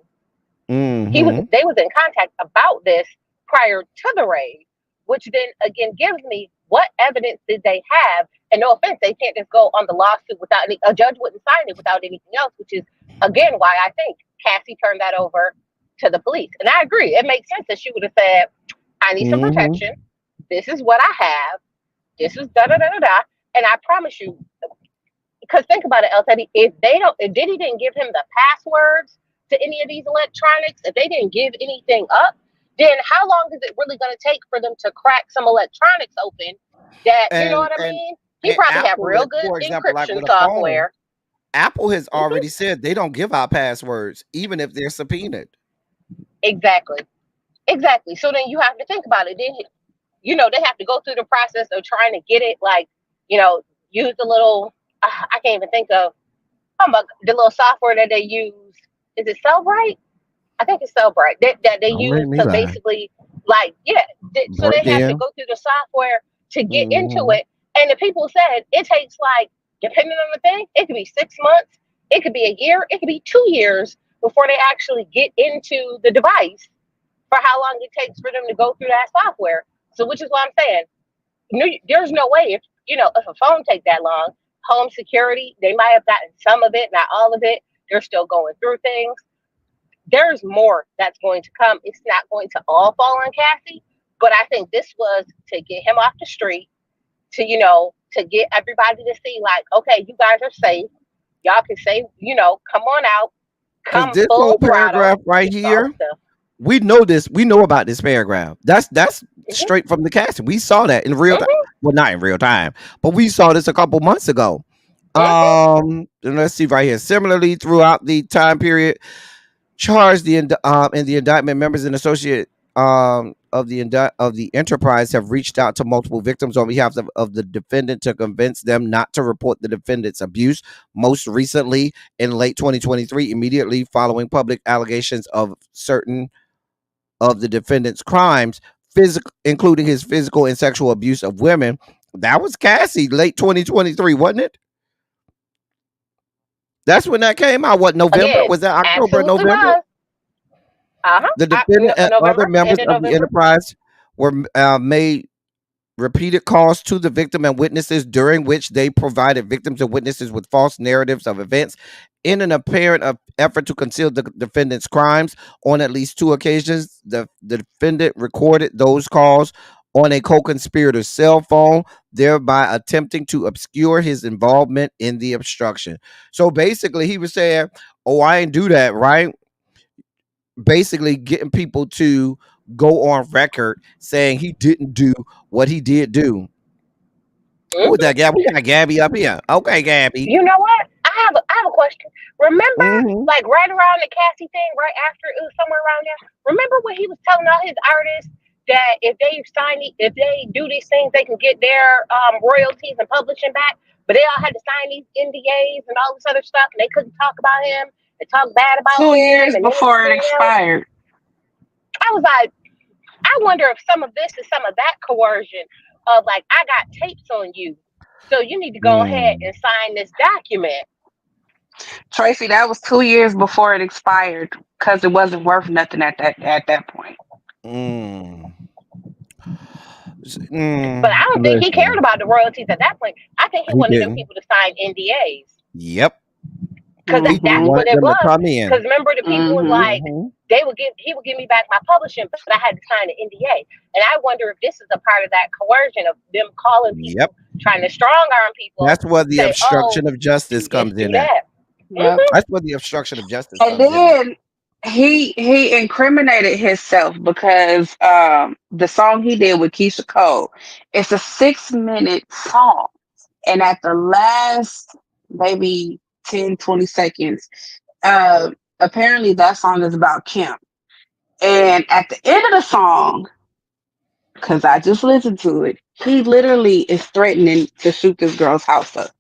Mm-hmm. They was in contact about this prior to the raid, which then again gives me what evidence did they have? And no offense, they can't just go on the lawsuit without a judge wouldn't sign it without anything else, which is again why I think Cassie turned that over to the police. And I agree, it makes sense that she would have said, I need some protection. This is what I have. This is da da da da da. And I promise you, because think about it, El Teddy, if Diddy didn't give him the passwords to any of these electronics, if they didn't give anything up, then how long is it really going to take for them to crack some electronics open? That you know what I mean? He probably have real good encryption software. Apple has already said they don't give out passwords, even if they're subpoenaed. Exactly. So then you have to think about it. Then they have to go through the process of trying to get it, like, use the little. I can't even think of the little software that they use. Is it Cellbrite? I think it's Cellbrite that they use to basically, like, so they have to go through the software to get into it. And the people said it takes, like, depending on the thing, it could be 6 months, it could be a year, it could be 2 years before they actually get into the device for how long it takes for them to go through that software. So, which is what I'm saying. There's no way if a phone take that long. Home security, they might have gotten some of it, not all of it. They're still going through things. There's more that's going to come. It's not going to all fall on Cassie, but I think this was to get him off the street, to get everybody to see, like, okay, you guys are safe. Y'all can say, come on out. Because this whole paragraph right here, we know this. We know about this paragraph. That's straight from the casting. We saw that in real time. Well, not in real time, but we saw this a couple months ago. And let's see right here. Similarly, throughout the time period charged in the indictment, members and associate of the enterprise have reached out to multiple victims on behalf of the defendant to convince them not to report the defendant's abuse. Most recently, in late 2023, immediately following public allegations of certain of the defendant's crimes, including his physical and sexual abuse of women. That was Cassie, late 2023, wasn't it? That's when that came out. What, November? Again, was that October, November? The defendant and other members of the enterprise were made repeated calls to the victim and witnesses, during which they provided victims and witnesses with false narratives of events in an apparent effort to conceal the defendant's crimes. On at least 2 occasions, the defendant recorded those calls on a co-conspirator's cell phone, thereby attempting to obscure his involvement in the obstruction. So basically, he was saying, oh, I ain't do that, right? Basically getting people to go on record saying he didn't do what he did do. Who's that, Gabby? We got Gabby up here. Okay, Gabby. You know what? I have a question. Remember, like, right around the Cassie thing, right after, it was somewhere around there. Remember when he was telling all his artists that if they do these things, they can get their royalties and publishing back, but they all had to sign these NDAs and all this other stuff, and they couldn't talk about him and talk bad about him. 2 years before it expired. I was like, I wonder if some of this is some of that coercion, of like, I got tapes on you, so you need to go ahead and sign this document. Tracy, that was 2 years before it expired because it wasn't worth nothing at that point. But I don't think he cared Listen, about the royalties at that point. I think he he wanted them didn't. people to sign NDAs. Yep. Because He just that's Mm-hmm. what wanted it them to was. come in. Because remember, the people was Mm-hmm. like, he would give me back my publishing, but I had to sign an NDA. And I wonder if this is a part of that coercion of them calling Yep. people, trying to strong arm people, That's where the say, oh, obstruction of justice do this, comes do in at. that. Yep. That's where the obstruction of justice And comes in at. then he incriminated himself because the song he did with Keisha Cole, it's a 6-minute song. And at the last maybe 10, 20 seconds, apparently that song is about Kim. And at the end of the song, because I just listened to it, he literally is threatening to shoot this girl's house up.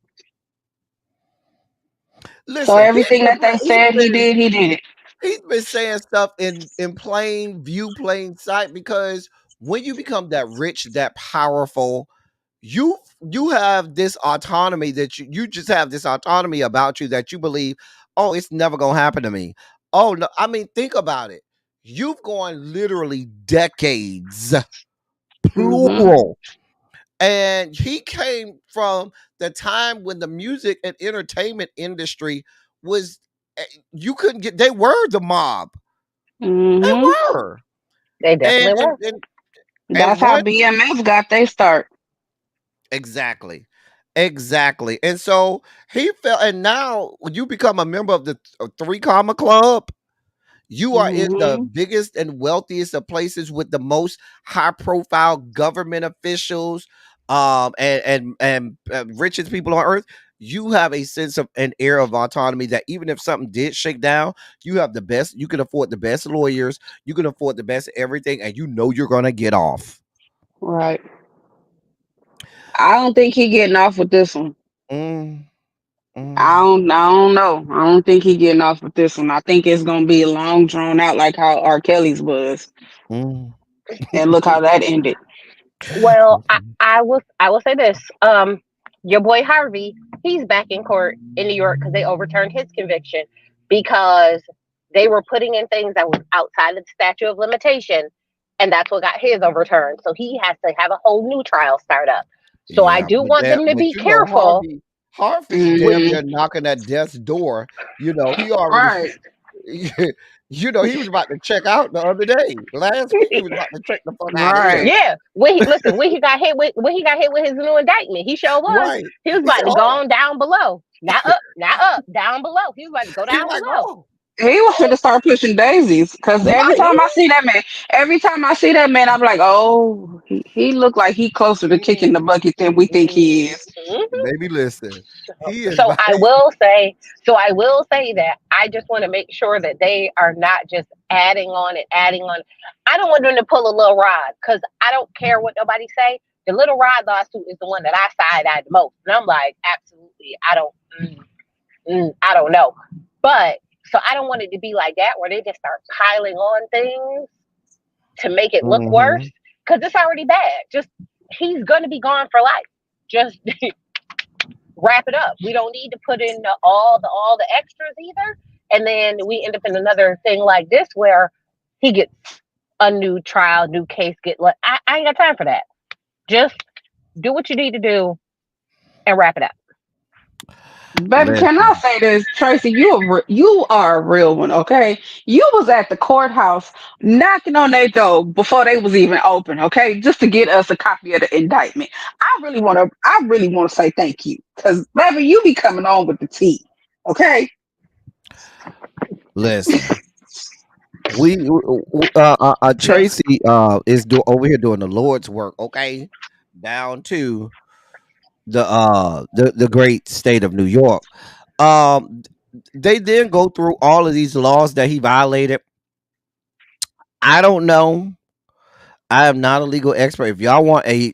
So Listen, everything that they said he did it. he's been saying stuff in plain view, plain sight, because when you become that rich, that powerful, you have this autonomy that you just have this autonomy about you that you believe, oh, it's never gonna happen to me. Oh no, I mean, think about it. You've gone literally decades, plural. And he came from the time when the music and entertainment industry was, you couldn't get, they were the mob. Mm-hmm. They were. They definitely were. That's how BMF got their start. Exactly. And so he felt, and now when you become a member of the Three Comma Club, you are in the biggest and wealthiest of places with the most high profile government officials, and richest people on earth. You have a sense of an air of autonomy that even if something did shake down, you have the best, you can afford the best lawyers, you can afford the best everything, and you know you're gonna get off. Right. I don't think he getting off with this one. I don't know. I don't think he getting off with this one. I think it's gonna be long drawn out like how R. Kelly's was. And look how that ended. Well, I will say this. Your boy Harvey, he's back in court in New York because they overturned his conviction because they were putting in things that was outside of the statute of limitation, and that's what got his overturned. So he has to have a whole new trial start up. So I do want them to be careful. Harvey's damn near knocking at death's door. You know, he already, you know, he was about to check out the other day. Last week he was about to check the fuck out of here. Yeah. When he got hit with his new indictment, he sure was. Right. He was about to go on down below. Not up, down below. He was about to go down below. He was going to start pushing daisies because every time I see that man, I'm like, oh, he looked like he closer to kicking the bucket than we think he is. Baby, listen. He is. So I will say that I just want to make sure that they are not just adding on. I don't want them to pull a Lil Rod because I don't care what nobody say. The Lil Rod lawsuit is the one that I side-eyed the most, and I'm like, absolutely, I don't know, but. So I don't want it to be like that where they just start piling on things to make it look worse because it's already bad. Just he's going to be gone for life. Just wrap it up. We don't need to put in all the extras either. And then we end up in another thing like this where he gets a new trial, new case. I ain't got time for that. Just do what you need to do and wrap it up. Baby, can I say this, Tracy? You are a real one, okay? You was at the courthouse knocking on their door before they was even open, okay? Just to get us a copy of the indictment. I really want to say thank you, because baby, you be coming on with the tea, okay? Listen, Tracy is over here doing the Lord's work, okay? Down to the great state of New York. They then go through all of these laws that he violated. I don't know. I am not a legal expert. If y'all want a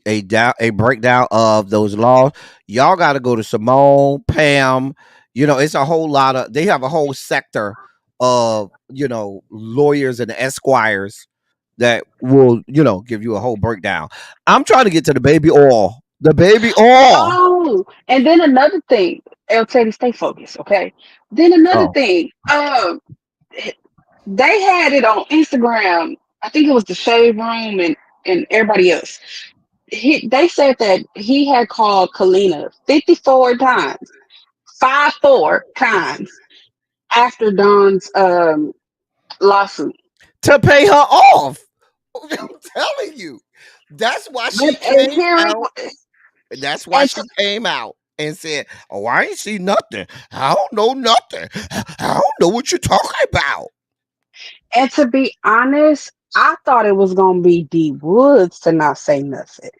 breakdown of those laws, y'all got to go to Simone, Pam. You know, it's a whole lot of. They have a whole sector of lawyers and esquires that will, give you a whole breakdown. I'm trying to get to the baby oil. The baby oil. Oh, and then another thing, El Teddy, stay focused, okay? Then another Oh, thing, they had it on Instagram. I think it was the Shade Room and everybody else. They said that he had called Kalina 54 times, 54 times after Don's lawsuit. to pay her off. I'm telling you. That's why she And came here it out. was. That's why And she came out and said, "Oh, I ain't see nothing. I don't know nothing. I don't know what you're talking about." And to be honest, I thought it was gonna be D Woods to not say nothing.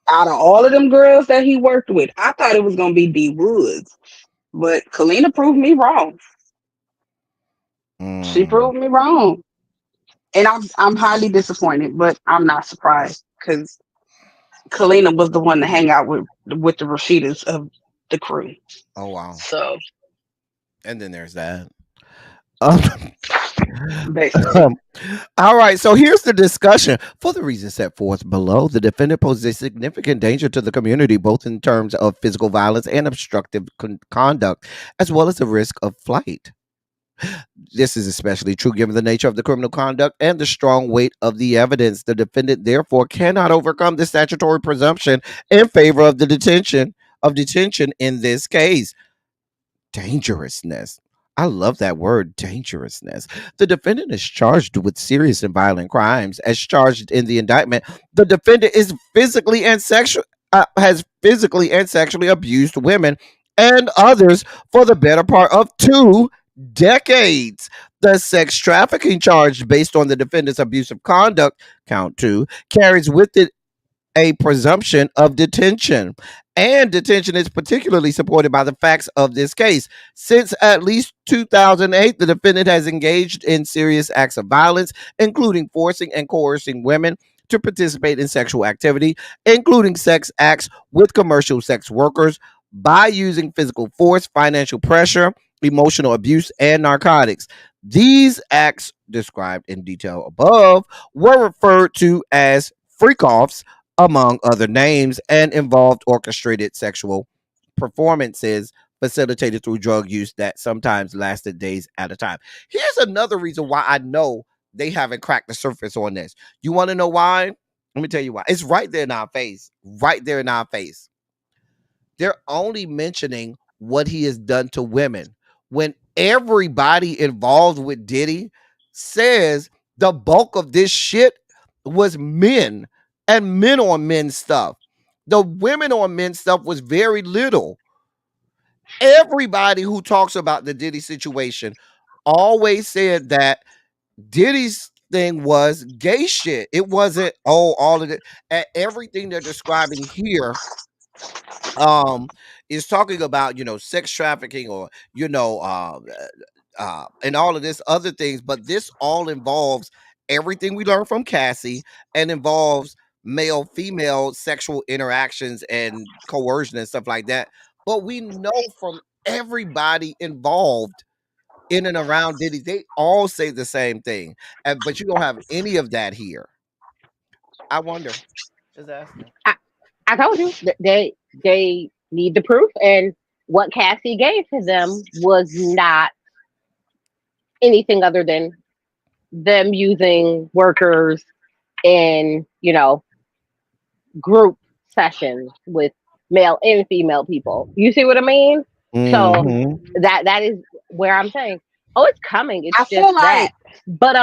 Out of all of them girls that he worked with, I thought it was gonna be D Woods. But Kalina proved me wrong. She Mm. proved me wrong. And I'm highly disappointed, but I'm not surprised because Kalina was the one to hang out with the Rashidas of the crew. Oh wow. So And then there's that. Um, basically. All right, so here's the discussion. For the reasons set forth below, the defendant poses a significant danger to the community, both in terms of physical violence and obstructive conduct, as well as the risk of flight. This is especially true given the nature of the criminal conduct and the strong weight of the evidence. The defendant, therefore, cannot overcome the statutory presumption in favor of the detention in this case. Dangerousness. I love that word, dangerousness. The defendant is charged with serious and violent crimes. As charged in the indictment, the defendant is has physically and sexually abused women and others for the better part of 2 decades. The sex trafficking charge, based on the defendant's abusive conduct, count 2, carries with it a presumption of detention. And detention is particularly supported by the facts of this case. Since at least 2008, the defendant has engaged in serious acts of violence, including forcing and coercing women to participate in sexual activity, including sex acts with commercial sex workers, by using physical force, financial pressure, emotional abuse, and narcotics. These acts, described in detail above, were referred to as freak-offs, among other names, and involved orchestrated sexual performances facilitated through drug use that sometimes lasted days at a time. Here's another reason why I know they haven't cracked the surface on this. You want to know why? Let me tell you why. It's right there in our face. Right there in our face. They're only mentioning what he has done to women when everybody involved with Diddy says the bulk of this shit was men and men on men stuff. The women on men stuff was very little. Everybody who talks about the Diddy situation always said that Diddy's thing was gay shit. It wasn't, all of it. Everything they're describing here is talking about, sex trafficking, or and all of this other things, but this all involves everything we learned from Cassie, and involves male female sexual interactions and coercion and stuff like that. But we know from everybody involved in and around Diddy, they all say the same thing, but you don't have any of that here. I wonder. Just asking. I told you that they need the proof, and what Cassie gave to them was not anything other than them using workers in group sessions with male and female people. You see what I mean? So that is where I'm saying, oh, it's coming. It's I just feel that. like But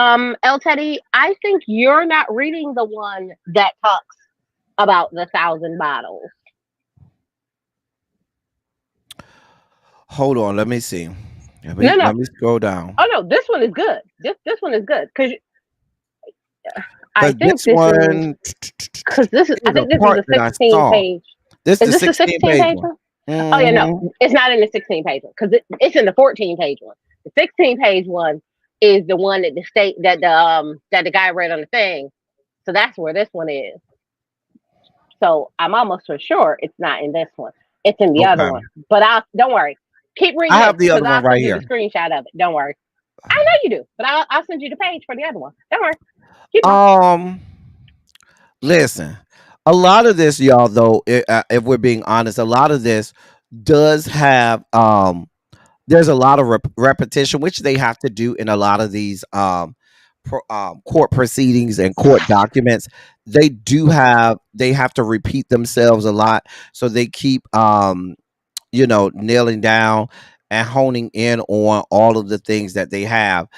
El Teddy, I think you're not reading the one that talks about the 1,000 bottles. Hold on, let me see. No. Let me scroll down. Oh no, this one is good. This one is good because I Because think this this one, is because this is. I here's think a this is part a that I 16 saw. page. This Is is the this a 16 16 page page one. one? Oh yeah, no, it's not in the 16 page one because it's in the 14 page one. The 16 page one is the one that the guy read on the thing. So that's where this one is. So I'm almost for sure it's not in this one. It's in the other Okay. one. But don't worry. Keep I reading this have the because other one I'll right send you the here. screenshot of it. Don't worry. I know you do, but I'll send you the page for the other one. Don't worry. Keep on. Listen, a lot of this, y'all, though, if we're being honest, a lot of this does have there's a lot of repetition, which they have to do in a lot of these court proceedings and court documents. They have to repeat themselves a lot, so they keep nailing down and honing in on all of the things that they have.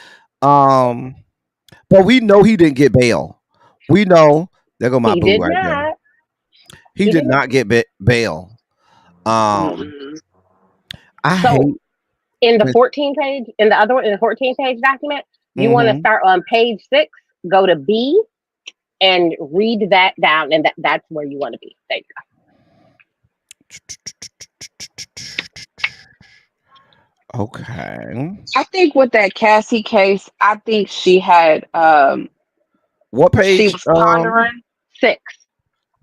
Um, but we know he didn't get bail. We know there go my He boo did right there. not. He He did did not. not get bail. Um, Mm-mm. I So hate. in the 14 page, in the other one, in the 14-page document, you want to Mm-hmm. start on page 6, go to B, and read that down, and that's where you want to be. There you Okay. I think with that Cassie case, I think she had What she page? was pondering. 6,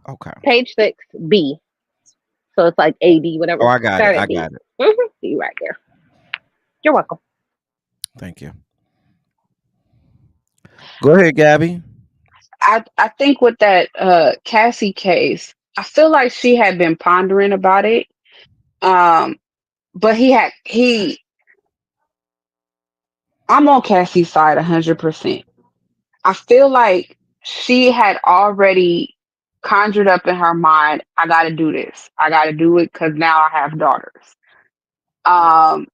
Okay. page 6, B. So it's like AD, Oh, whatever. I got it. Start I at B. got it. See right there. You're welcome. Thank you. Go ahead, Gabby. I think with that Cassie case, I feel like she had been pondering about it. Um, but he I'm on Cassie's side 100%. I feel like she had already conjured up in her mind, I got to do this. I got to do it because now I have daughters. Um,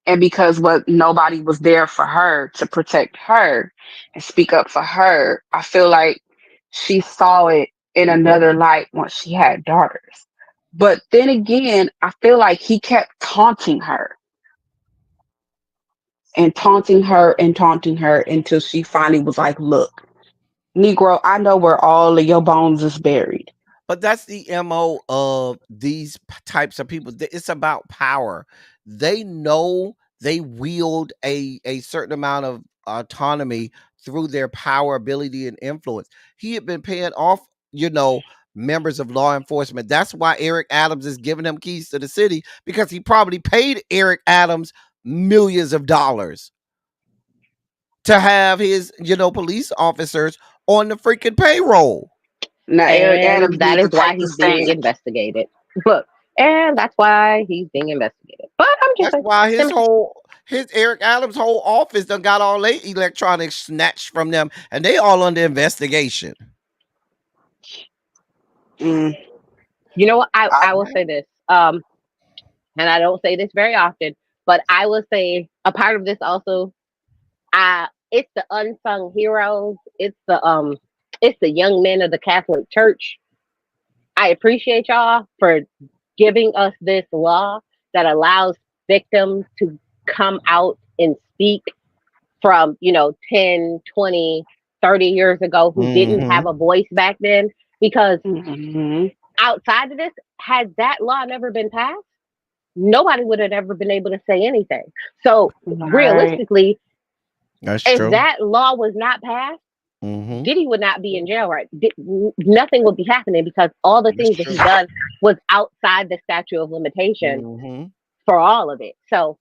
and because what nobody was there for her to protect her and speak up for her, I feel like she saw it in another light once she had daughters. But then again, I feel like he kept taunting her and taunting her until she finally was like, look, Negro, I know where all of your bones is buried. But that's the MO of these types of people. It's about power. They know they wield a certain amount of autonomy through their power, ability, and influence. He had been paying off, members of law enforcement. That's why Eric Adams is giving him keys to the city, because he probably paid Eric Adams millions of dollars to have his, police officers on the freaking payroll. Now Eric Adams And that needs is to why take the he's being stand. investigated. Look, and that's why he's being investigated. But I'm just That's saying, why simply, his Eric Adams' whole office done got all their electronics snatched from them, and they all under investigation. Mm, you know what? I, I will say this. And I don't say this very often, but I will say a part of this also. It's the unsung heroes. It's the young men of the Catholic Church. I appreciate y'all for giving us this law that allows victims to come out and speak from 10, 20, 30 years ago who didn't have Mm-hmm. a voice back then, because mm-hmm. outside of this, had that law never been passed, nobody would have ever been able to say anything. So Right. realistically, That's if true. that law was not passed, Mm-hmm. Diddy would not be in jail, right? Nothing would be happening, because all the That's things that true. he done was outside the statute of limitation Mm-hmm. for all of it. So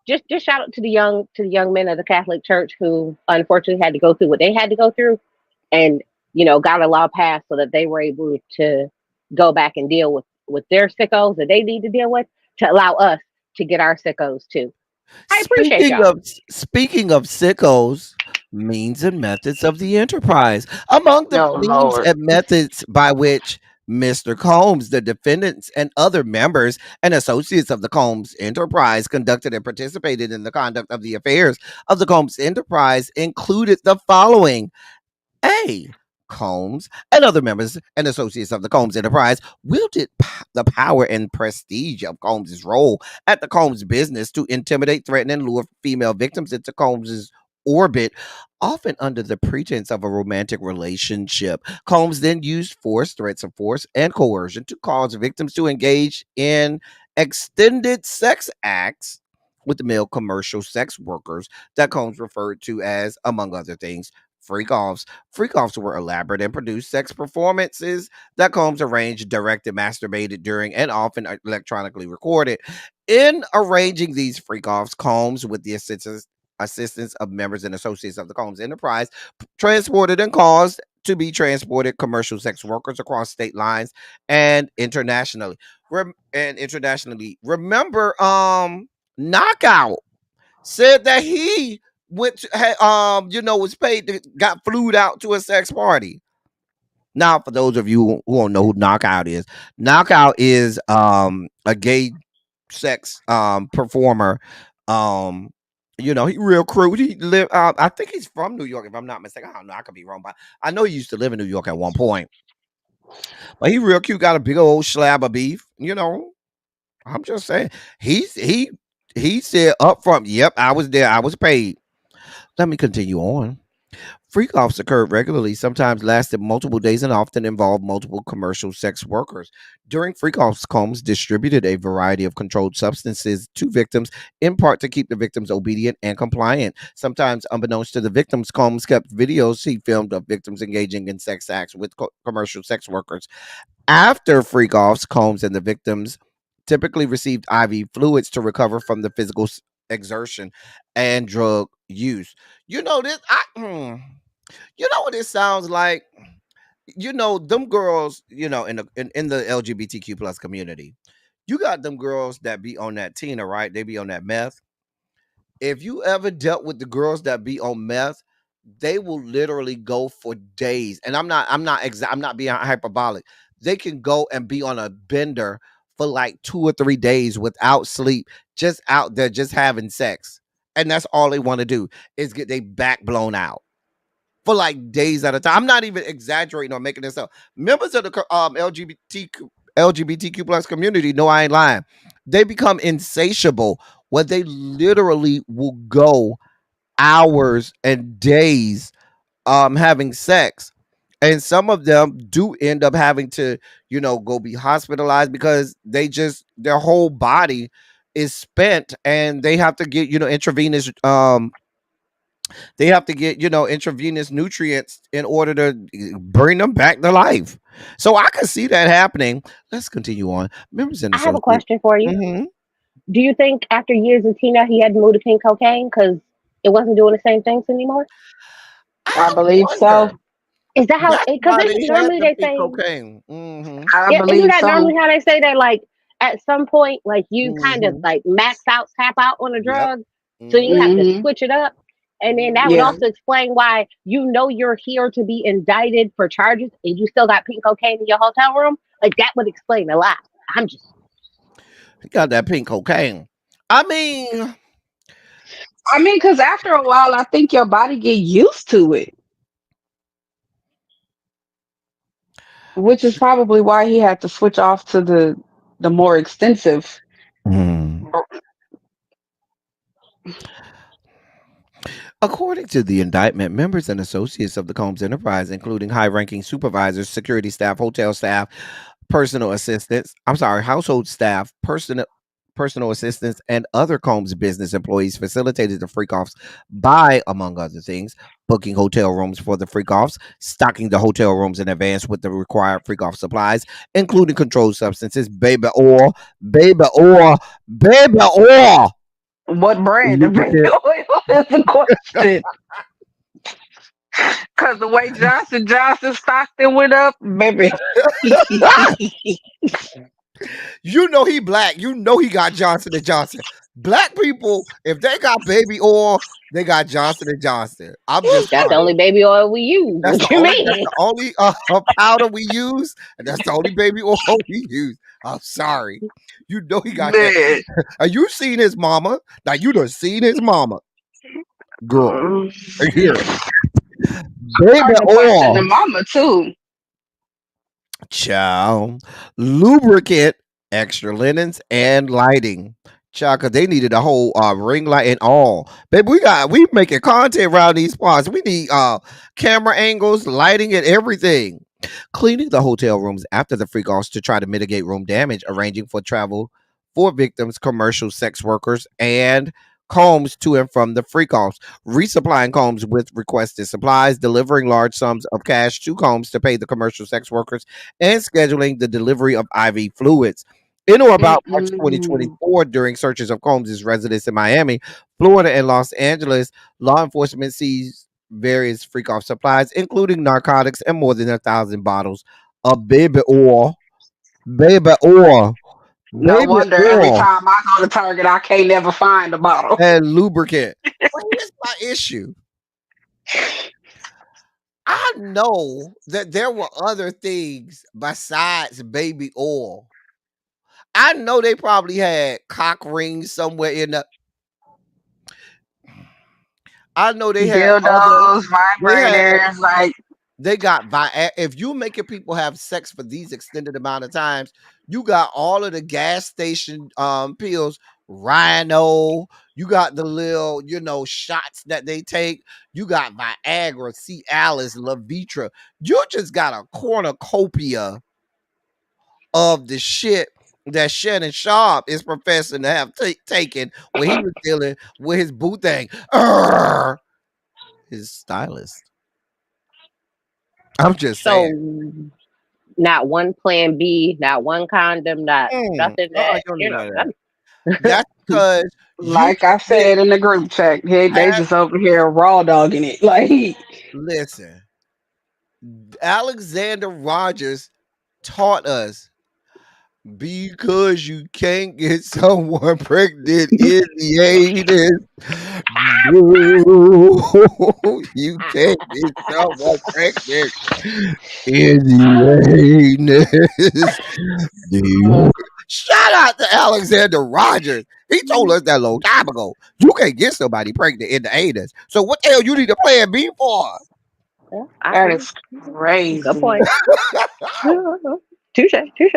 just shout out to the young men of the Catholic Church who unfortunately had to go through what they had to go through, and got a law passed so that they were able to go back and deal with their sickos that they need to deal with, to allow us to get our sickos too. I appreciate Speaking y'all. of speaking of sickos, means and methods of the enterprise. Among the Oh means Lord. and methods by which Mr. Combs, the defendants, and other members and associates of the Combs Enterprise conducted and participated in the conduct of the affairs of the Combs Enterprise included the following. A. Combs and other members and associates of the Combs Enterprise wielded the power and prestige of Combs's role at the Combs business to intimidate, threaten, and lure female victims into Combs's orbit, often under the pretense of a romantic relationship. Combs then used force, threats of force, and coercion to cause victims to engage in extended sex acts with the male commercial sex workers that Combs referred to as, among other things, freak offs. Freak offs were elaborate and produced sex performances that Combs arranged, directed, masturbated during, and often electronically recorded. In arranging these freak offs, Combs, with the assistance of members and associates of the Combs Enterprise, transported and caused to be transported commercial sex workers across state lines and internationally. Remember, Knockout said that he went to, was paid to, got flued out to a sex party. Now, for those of you who don't know who Knockout is a gay sex performer. He real crude. He live I think he's from New York, if I'm not mistaken. I don't know, I could be wrong, but I know he used to live in New York at one point. But he real cute, got a big old slab of beef, I'm just saying. He said up front, yep, I was there, I was paid. Let me continue on. Freak offs occurred regularly, sometimes lasted multiple days, and often involved multiple commercial sex workers. During freak offs, Combs distributed a variety of controlled substances to victims, in part to keep the victims obedient and compliant. Sometimes, unbeknownst to the victims, Combs kept videos he filmed of victims engaging in sex acts with commercial sex workers. After freak offs, Combs and the victims typically received IV fluids to recover from the physical exertion and drug use. You know this. You know what it sounds like? Them girls, in the LGBTQ plus community, you got them girls that be on that Tina, right? They be on that meth. If you ever dealt with the girls that be on meth, they will literally go for days. And I'm not being hyperbolic. They can go and be on a bender for like 2 or 3 days without sleep, just out there, just having sex. And that's all they want to do is get their back blown out for like days at a time. I'm not even exaggerating or making this up. Members of the LGBTQ plus community, no, I ain't lying. They become insatiable where they literally will go hours and days having sex. And some of them do end up having to, go be hospitalized because their whole body is spent and they have to get, intravenous intravenous nutrients in order to bring them back to life. So I can see that happening. Let's continue on. Members and I have a associates. question for you. Mhm. Do you think after years of Tina, he had to move to pink cocaine because it wasn't doing the same things anymore? I I believe so. wonder. Is that how? That's Because why isn't they had normally the they pink say, cocaine. Mm-hmm. I yeah, isn't believe that so. normally how they say that? Like at some point, like you kind of Mm-hmm. like max out, tap out on a Yep. drug, so you Mm-hmm. have to Hmm. switch it up. And then that would Yeah. also explain why you're here to be indicted for charges and you still got pink cocaine in your hotel room. Like that would explain a lot. I'm just He got that pink cocaine. I mean, I mean, because after a while, I think your body get used to it, which is probably why he had to switch off to the more extensive. mm. According to the indictment, members and associates of the Combs Enterprise, including high-ranking supervisors, security staff, hotel staff, personal assistants, household staff, personal assistants, and other Combs business employees facilitated the freak-offs by, among other things, booking hotel rooms for the freak-offs, stocking the hotel rooms in advance with the required freak-off supplies, including controlled substances, baby oil, baby oil. What brand of baby Lubricant. oil is the question? Because the way Johnson Stockton went up, baby. You know he black. You know he got Johnson and Johnson. Black people, if they got baby oil, they got Johnson and Johnson. I'm just that's the sorry. only baby oil we use. That's What the you only. That's mean? the only powder we use, and that's the only baby oil we use. I'm sorry. You know he got that. Man. Are you seen his mama? Now you done seen his mama, girl. Here, baby Starting to question the oil. mama too. Child, lubricant, extra linens, and lighting. Child, cause they needed a whole ring light and all. Baby, we making content around these spots. We need camera angles, lighting, and everything. Cleaning the hotel rooms after the freak offs to try to mitigate room damage, arranging for travel for victims, commercial sex workers, and Combs to and from the freak offs, resupplying Combs with requested supplies, delivering large sums of cash to Combs to pay the commercial sex workers, and scheduling the delivery of IV fluids. In or about March Mm-mm. 2024, during searches of Combs' residence in Miami, Florida, and Los Angeles, law enforcement seized various freak off supplies, including narcotics and more than 1,000 bottles of baby oil, No baby wonder every oil, time I go to Target, I can't never find a bottle. and lubricant. Well, here's my issue. I know that there were other things besides baby oil. I know they probably had cock rings somewhere in the. I know they had other. Dildos, They had. vibrators, like They got if you making people have sex for these extended amount of times, you got all of the gas station pills, Rhino. You got the little, shots that they take. You got Viagra, Cialis, Levitra. You just got a cornucopia of the shit that Shannon Sharp is professing to have taken when he was dealing with his boo thing. His stylist. I'm just saying. So not one plan B, not one condom, not nothing You that, don't need none of that. nothing. That's because you like I can said in the group chat, they have, just over here raw dogging it. Like listen. Alexander Rogers taught us because you can't get someone pregnant in the 80s. No, you can't get someone pregnant in the 80s. No. Shout out to Alexander Rogers. He told us that a long time ago. You can't get somebody pregnant in the 80s. So what the hell you need a plan B for? that is crazy. Good point. Touche, touche.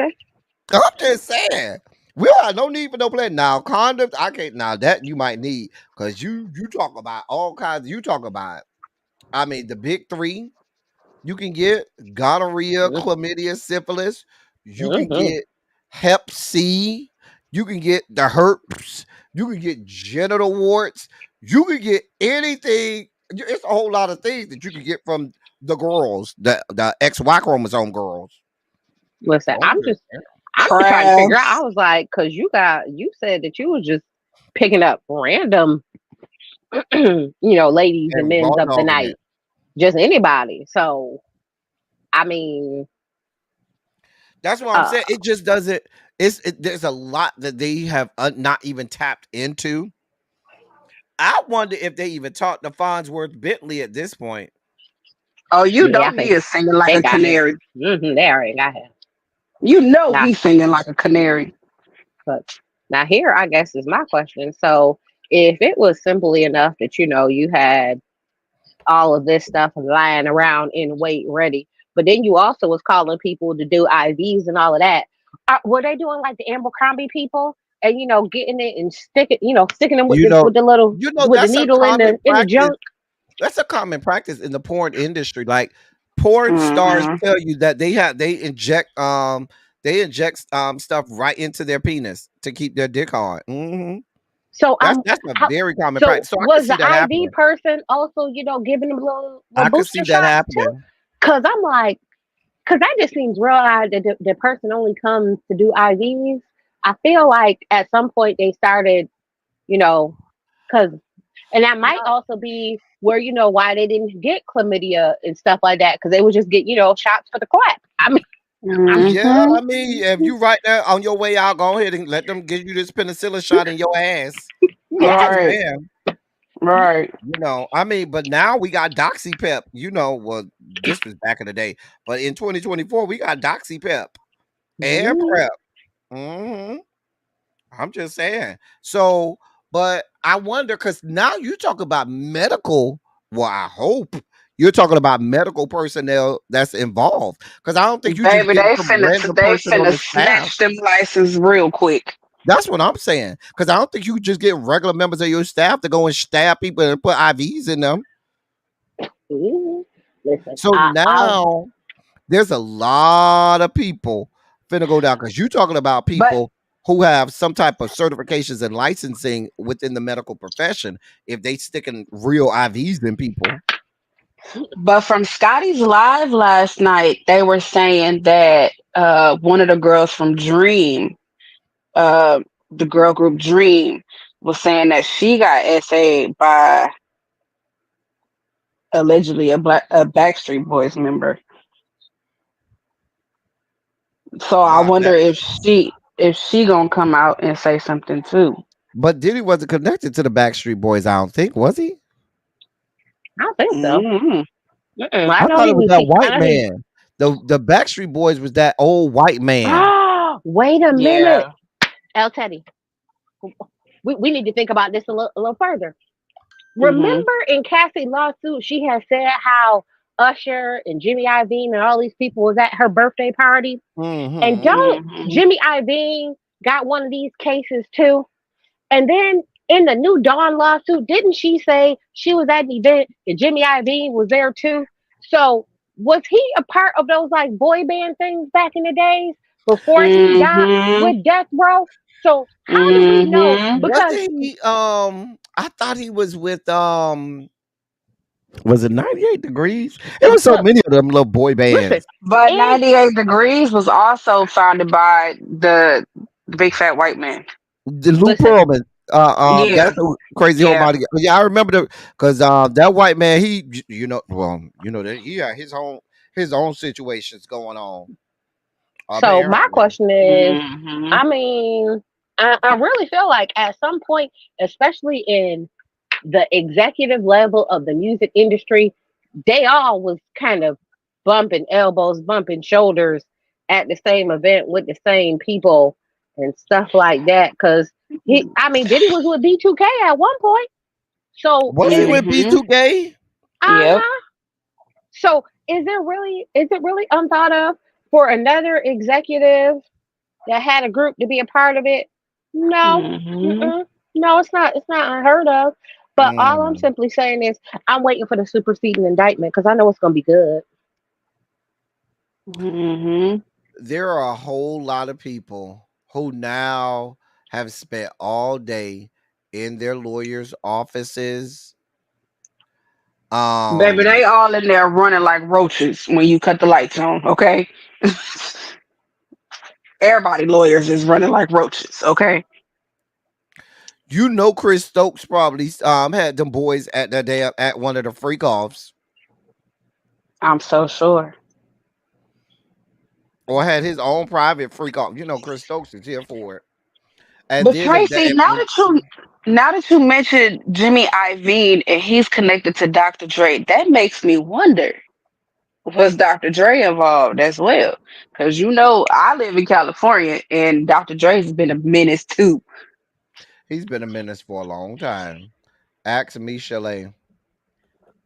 I'm just saying. We have no need for no plan. Now, condoms, I can't. Now, that you might need because you talk about all kinds. You talk about, I mean, the big three. You can get gonorrhea, chlamydia, syphilis. You can Mm-hmm. get Hep C. You can get the herpes. You can get genital warts. You can get anything. It's a whole lot of things that you can get from the girls, the XY chromosome girls. Listen, So I'm just trying to figure out. I Crabs. was like, because you said that you was just picking up random, ladies and and raw men's of the dogging it. night, just anybody. So, I mean, That's what I'm saying. It just doesn't. There's a lot that they have not even tapped into. I wonder if they even talked to Farnsworth Bentley at this point. Oh, you yeah, know I he think is singing like they a got him. canary. They already got him. You know Now, he's singing like a canary. but now here, I guess is my question. So, if it was simply enough that you had all of this stuff lying around in wait ready. But then you also was calling people to do IVs and all of that. Were they doing like the Abercrombie people and getting it and sticking them with You the know, with the little with the that's a needle in common the practice. junk? That's a common practice in the porn industry. Like porn stars Mm-hmm. tell you that they inject stuff right into their penis to keep their dick hard. So That's a very common so practice. So I can was see the that IV happening. person also giving them little I can booster see that shots too? happening. Because I'm like, because that just seems real odd that the person only comes to do IVs. I feel like at some point they started, because, and that might also be where, why they didn't get chlamydia and stuff like that, because they would just get, shots for the clap. I mean, Yeah, Mm-hmm. I mean, if you right there on your way out, go ahead and let them give you this penicillin shot in your ass. I'm yes. just Right. saying. Right. I mean, but now we got DoxyPep. Well, this was back in the day, but in 2024 we got DoxyPep and Mhm. Prep. hmm I'm just saying. So, but I wonder because now you talk about medical. Well, I hope you're talking about medical personnel that's involved because I don't think you just Baby, get some random they person on finna the staff. snatch them license real quick. That's what I'm saying because I don't think you just get regular members of your staff to go and stab people and put IVs in them. Mhm. Listen, So now there's a lot of people finna go down because you're talking about But people who have some type of certifications and licensing within the medical profession. If they sticking real IVs in people, but from Scotty's live last night, they were saying that one of the girls from Dream the girl group Dream was saying that she got essayed by allegedly a Backstreet Boys member. So I Wow, wonder if she gonna come out and say something too. but Diddy wasn't connected to the Backstreet Boys. I don't think, was he? I don't think so. Mm-hmm. I I know thought he it was was. that I white know he. man. The Backstreet Boys was that old white man. Wait a minute, Yeah. El Teddy. We need to think about this a little further. Mm-hmm. Remember in Cassie's lawsuit, she had said how Usher and Jimmy Iovine and all these people was at her birthday party. And Mm-hmm. don't Mm-hmm. Jimmy Iovine got one of these cases too? And then in the New Dawn lawsuit, didn't she say she was at the event and Jimmy Iovine was there too? So was he a part of those like boy band things back in the days before he got Mm-hmm. with Death Row? So how do we know? Mm-hmm. Because Wasn't he? I thought he was with. Was it 98 Degrees? It was so look, many of them little boy listen, bands. But in 98 Degrees was also founded by the big fat white man. The Lou listen, Pearlman. Yeah. That's a crazy whole Yeah. body. Yeah, I remember because that white man, that he got his own situations going on. so my Apparently. question is, Mm-hmm. I mean, I really feel like at some point, especially in the executive level of the music industry, they all was kind of bumping elbows, bumping shoulders at the same event with the same people and stuff like that. Because I mean, Diddy was with B2K at one point. So Was he is it? with Mm-hmm. B2K? Uh Yep. huh. So is it really unthought of for another executive that had a group to be a part of it? No, Mm-hmm. mm-mm. No, it's not. It's not unheard of. But all I'm Mm. simply saying is, I'm waiting for the superseding indictment because I know it's gonna be good. Mm-hmm. There are a whole lot of people who now have spent all day in their lawyers' offices. Baby, Um, they all in there running like roaches when you cut the lights on, okay? Everybody lawyers is running like roaches, okay? Chris Stokes probably had them boys at that day at one of the freak offs, I'm so sure. or had his own private freak off. Chris Stokes is here for it. And But then Tracy, now that you mentioned Jimmy Iovine and he's connected to Dr. Dre, that makes me wonder, was Dr. Dre involved as well? Because I live in California and Dr. Dre's been a menace too. he's been a menace for a long time. Ask me, Chalet.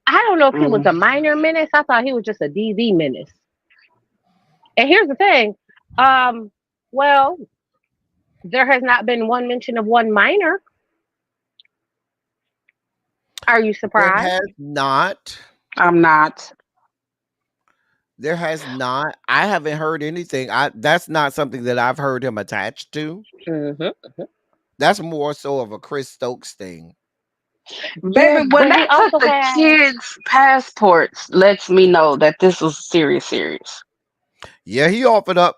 I don't know if he was Mm. a minor menace. I thought he was just a DV menace. And here's the thing. Um, well, there has not been one mention of one minor. Are you There surprised? has not. I'm not. There has not. I haven't heard anything. That's not something that I've heard him attached to. Hmm. That's more so of a Chris Stokes thing. Yeah, Baby, when but they he took also the had. kids' passports, lets me know that this was serious, serious. Yeah, he offered up.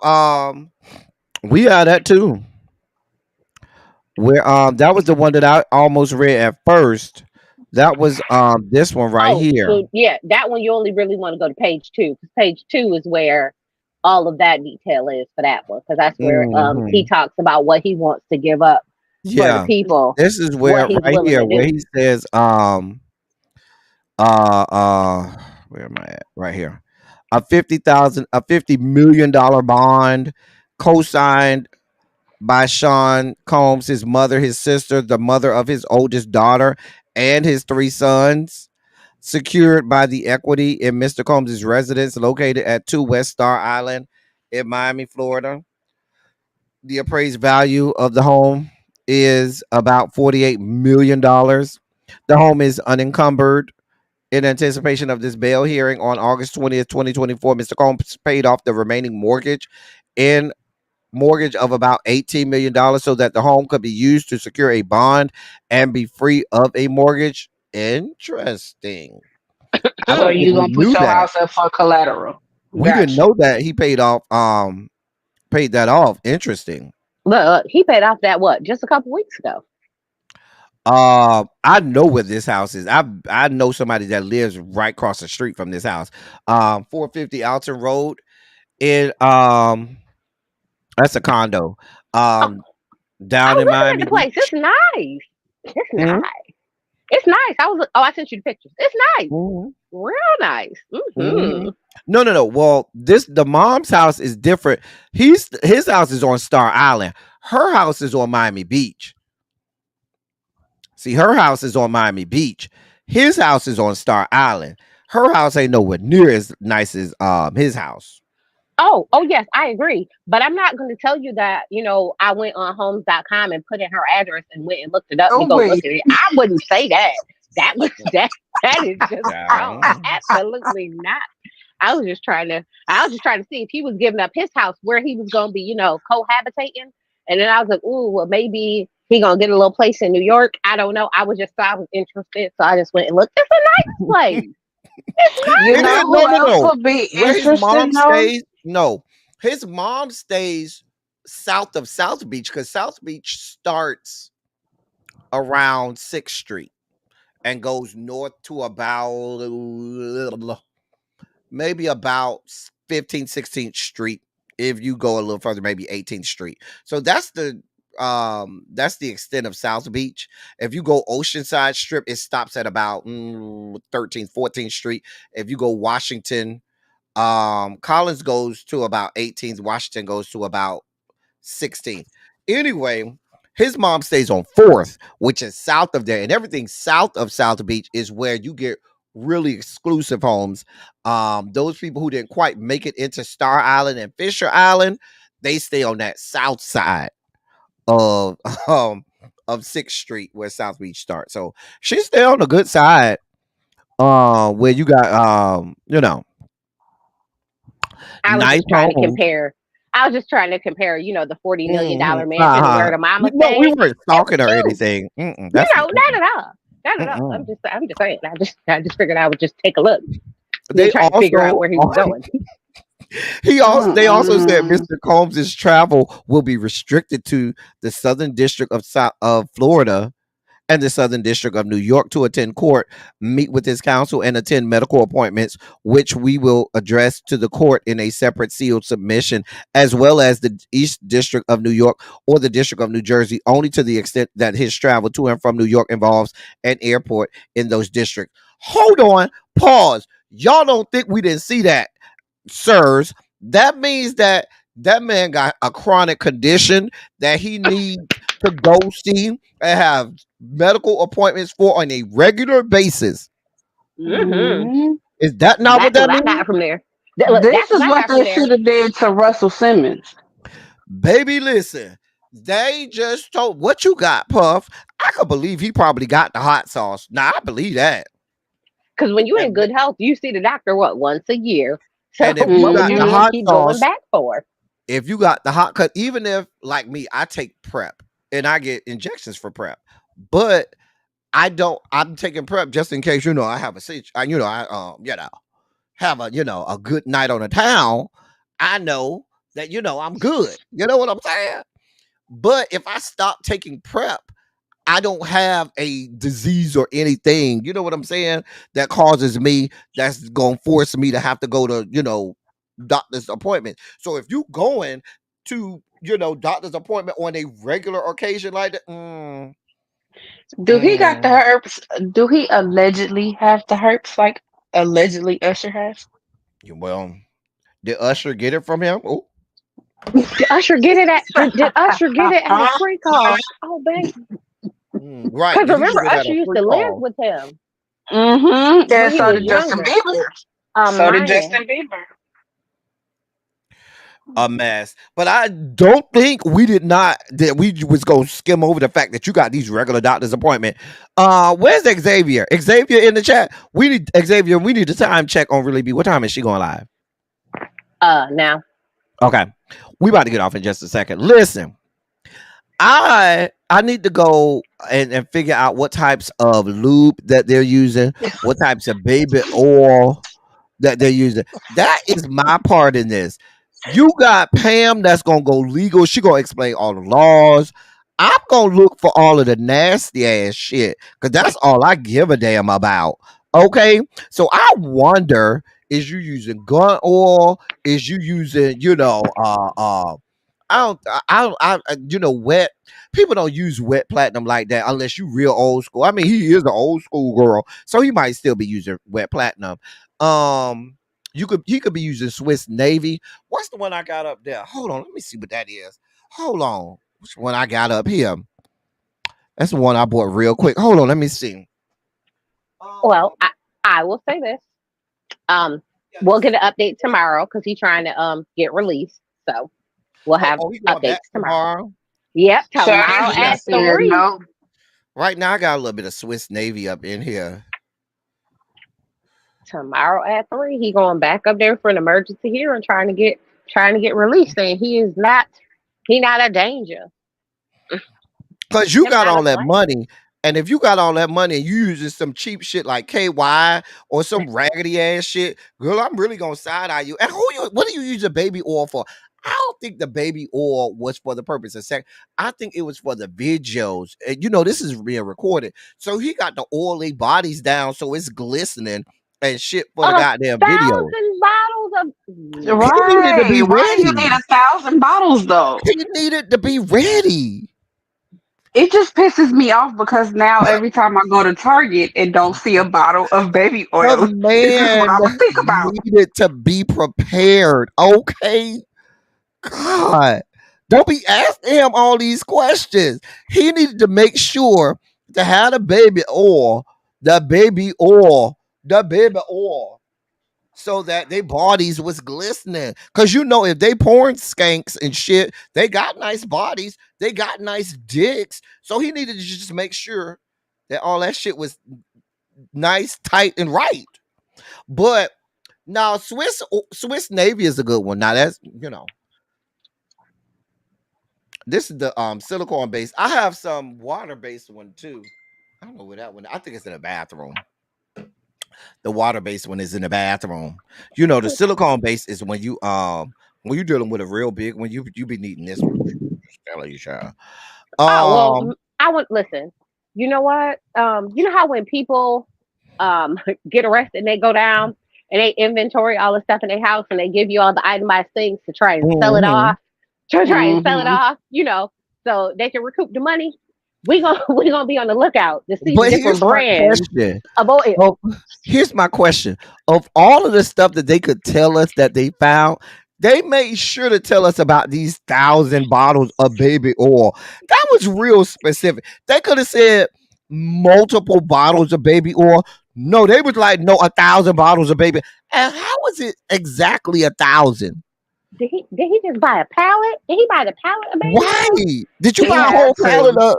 We had that too. Where that was the one that I almost read at first. That was this one right Oh, here. so yeah, that one you only really want to go to page two because page two is where all of that detail is for that one because that's where he Hmm. talks about what he wants to give up for the Yeah, people, this is what where he's right willing here to where do. he says uh uh where am I at? Right here. A $50 million bond co-signed by Sean Combs, his mother, his sister, the mother of his oldest daughter, and his three sons, secured by the equity in Mr. Combs' residence located at 2 West Star Island in Miami, Florida. The appraised value of the home is about $48 million. The home is unencumbered. In anticipation of this bail hearing on August 20th, 2024, Mr. Combs paid off the remaining mortgage of about $18 million so that the home could be used to secure a bond and be free of a mortgage. Interesting. I So don't think you we gonna put knew your that. house up for collateral. We didn't Gotcha. know that he paid that off. Interesting. Look, he paid off that what? Just a couple weeks ago. I know where this house is. I know somebody that lives right across the street from this house. 450 Alton Road. In that's a condo. Oh, I Down was in looking at Miami the place. It's Beach. nice. It's Mhm, nice. It's nice. I sent you the pictures. It's nice. mhm, Real nice. mhm. No. Well, the mom's house is different. His house is on Star Island. Her house is on Miami Beach. See, her house is on Miami Beach. His house is on Star Island. Her house ain't nowhere near as nice as his house. Oh yes, I agree. But I'm not going to tell you that, I went on homes.com and put in her address and went and looked it up to Oh go look wait. at it. I wouldn't say that. That is just wrong. Yeah. Absolutely not. I was just trying to see if he was giving up his house where he was going to be, cohabitating. And then I was like, ooh, well, maybe he going to get a little place in New York. I don't know. I was interested. So I just went and looked. It's a nice place. It's You It is know nice. who else no. would be Where his interested mom though? stays, no. His mom stays south of South Beach because South Beach starts around 6th Street and goes north to about maybe about 15th, 16th Street. If you go a little further, maybe 18th Street. So that's the extent of South Beach. If you go Oceanside Strip, it stops at about 13th, 14th Street. If you go Washington, Collins goes to about 18th, Washington goes to about 16th. Anyway, his mom stays on 4th, which is south of there, and everything south of South Beach is where you get really exclusive homes. Those people who didn't quite make it into Star Island and Fisher Island, they stay on that south side of um of 6th Street where South Beach starts. So she stay on the good side. Where you got I was nice just trying to homes. compare. I was just trying to compare, the $40 million Mhm. mansion and where the mama No, we stays. weren't It was stalking or cute. anything. That's Not at all. Not at all. mm-mm. I'm just saying. I just figured I would just take a look and then They try to figure out also where he was going. they also said Mm-mm. Mr. Combs' travel will be restricted to the Southern District of Florida and the Southern District of New York to attend court, meet with his counsel, and attend medical appointments, which we will address to the court in a separate sealed submission, as well as the East District of New York or the District of New Jersey, only to the extent that his travel to and from New York involves an airport in those districts. Hold on, pause. Y'all don't think we didn't see that, sirs? That means that man got a chronic condition that he needs to go see and have medical appointments for on a regular basis. Hmm Hmm. Is that not what That's that what I means? got from there. Look, This that's what is I what got from they there. should have did to Russell Simmons. Baby, listen. They just told what you got, Puff. I could believe he probably got the hot sauce. Nah, I believe that. Because when you're in And, good health, you see the doctor once a year. So and if you what would got you the need to Hmm. hot keep going sauce, back for? if you got the hot cut, even if like me, I take prep and I get injections for prep, but I don't. I'm taking prep just in case I have a I have a good night on the town. I know that I'm good. You know what I'm saying? But if I stop taking prep, I don't have a disease or anything. You know what I'm saying? That causes me. That's gonna force me to have to go to doctor's appointment. So if you going to doctor's appointment on a regular occasion like that, Do he got the mm, herpes? Do he allegedly have the herpes like allegedly Usher has? well, did Usher get it from him? Oh, Did Usher get it did Usher get it at a free call? Oh baby. right. Because Did he get remember it at a Usher used free to live call? with him Mm-hmm. And when he so was did Justin younger. Bieber. So did Miami. Justin Bieber. A mess. But I don't think we did not that we was gonna skim over the fact that you got these regular doctor's appointment. Where's Xavier? Xavier in the chat. We need Xavier. We need a time check on Really B. What time is she going live? Now. Okay, we about to get off in just a second. Listen, I need to go and figure out what types of lube that they're using, what types of baby oil that they're using. That is my part in this. You got Pam that's gonna go legal. She gonna explain all the laws. I'm gonna look for all of the nasty ass shit because that's all I give a damn about. Okay, so I wonder: is you using gun oil? Is you using, I don't, wet. People don't use wet platinum like that unless you real old school. I mean, he is an old school girl, so he might still be using wet platinum. Um, he could be using Swiss Navy. What's the one I got up there? Hold on, let me see what that is. Hold on, which one I got up here? That's the one I bought real quick. Hold on, let me see. Well, I will say this. We'll get an update tomorrow because he's trying to get released. So we'll have updates tomorrow. Yep, tomorrow at 3. No. Right now, I got a little bit of Swiss Navy up in here. Tomorrow at 3, he going back up there for an emergency hearing, trying to get released, saying he not a danger. Because you got all that money, and if you got all that money and you using some cheap shit like KY or some raggedy ass shit, girl, I'm really gonna side eye you. And what do you use a baby oil for? I don't think the baby oil was for the purpose of sex. I think it was for the videos. And this is being recorded. So he got the oily bodies down so it's glistening and shit for the goddamn video. 1,000 bottles of Right. He needed to be Why ready. you need 1,000 bottles though? He needed to be ready. It just pisses me off because now every time I go to Target and don't see a bottle of baby oil, The this is what man I would think about. needed to be prepared. Okay. God. Don't be asking him all these questions. He needed to make sure to have the baby oil, so that their bodies was glistening. Because if they porn skanks and shit, they got nice bodies, they got nice dicks. So he needed to just make sure that all that shit was nice, tight, and right. But now Swiss Navy is a good one. Now that's this is the silicone base. I have some water based one too. I don't know where that one. I think it's in the bathroom. The water based one is in the bathroom. The silicone base is when you're dealing with a real big one. You be needing this one. Tell you, child. well, I would listen. You know what? You know how when people get arrested and they go down and they inventory all the stuff in their house and they give you all the itemized things to try and sell it off, so they can recoup the money. We gonna be on the lookout to see the different brands of oil. Here's my question: of all of the stuff that they could tell us that they found, they made sure to tell us about these 1,000 bottles of baby oil. That was real specific. They could have said multiple bottles of baby oil. No, they was like, no, 1,000 bottles of baby. And how was it exactly 1,000? Did he just buy a pallet? Did he buy the pallet of baby oil? Why? Did you buy a whole pallet of?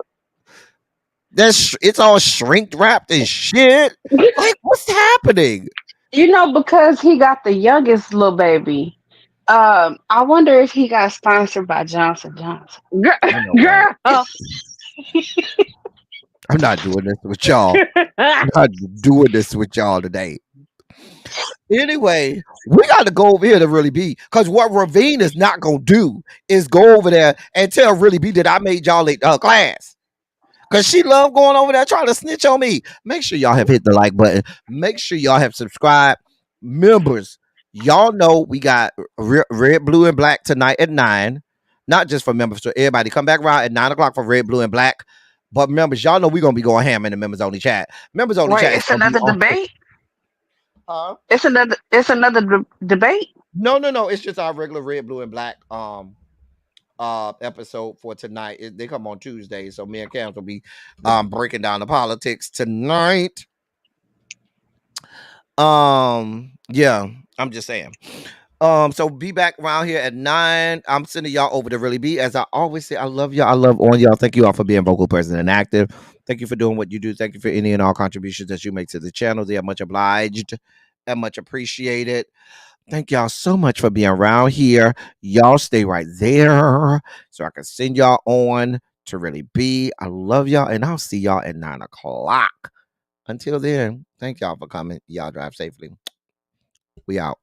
It's all shrink wrapped and shit. Like, what's happening? Because he got the youngest little baby. I wonder if he got sponsored by Johnson Johnson. Girl. I'm not doing this with y'all. I'm not doing this with y'all today. Anyway, we got to go over here to Really Be, because what Ravine is not going to do is go over there and tell Really Be that I made y'all late class. Because she love going over there trying to snitch on me. Make sure y'all have hit the like button. Make sure y'all have subscribed. Members, y'all know we got red, blue, and black tonight at 9. Not just for members, so everybody come back around at 9 o'clock for red, blue, and black. But members, y'all know we're going to be going ham in the members only chat. Members only chat. It's another debate? Huh? It's another debate? No. It's just our regular red, blue, and black episode for tonight. They come on Tuesday, so me and Cam will be breaking down the politics tonight. Yeah, I'm just saying. So be back around here at 9. I'm sending y'all over to Really Be. As I always say, I love y'all. I love all y'all. Thank you all for being vocal, present, and active. Thank you for doing what you do. Thank you for any and all contributions that you make to the channel. They are much obliged and much appreciated. Thank y'all so much for being around here. Y'all stay right there so I can send y'all on to Really Be. I love y'all, and I'll see y'all at 9 o'clock. Until then, thank y'all for coming. Y'all drive safely. We out.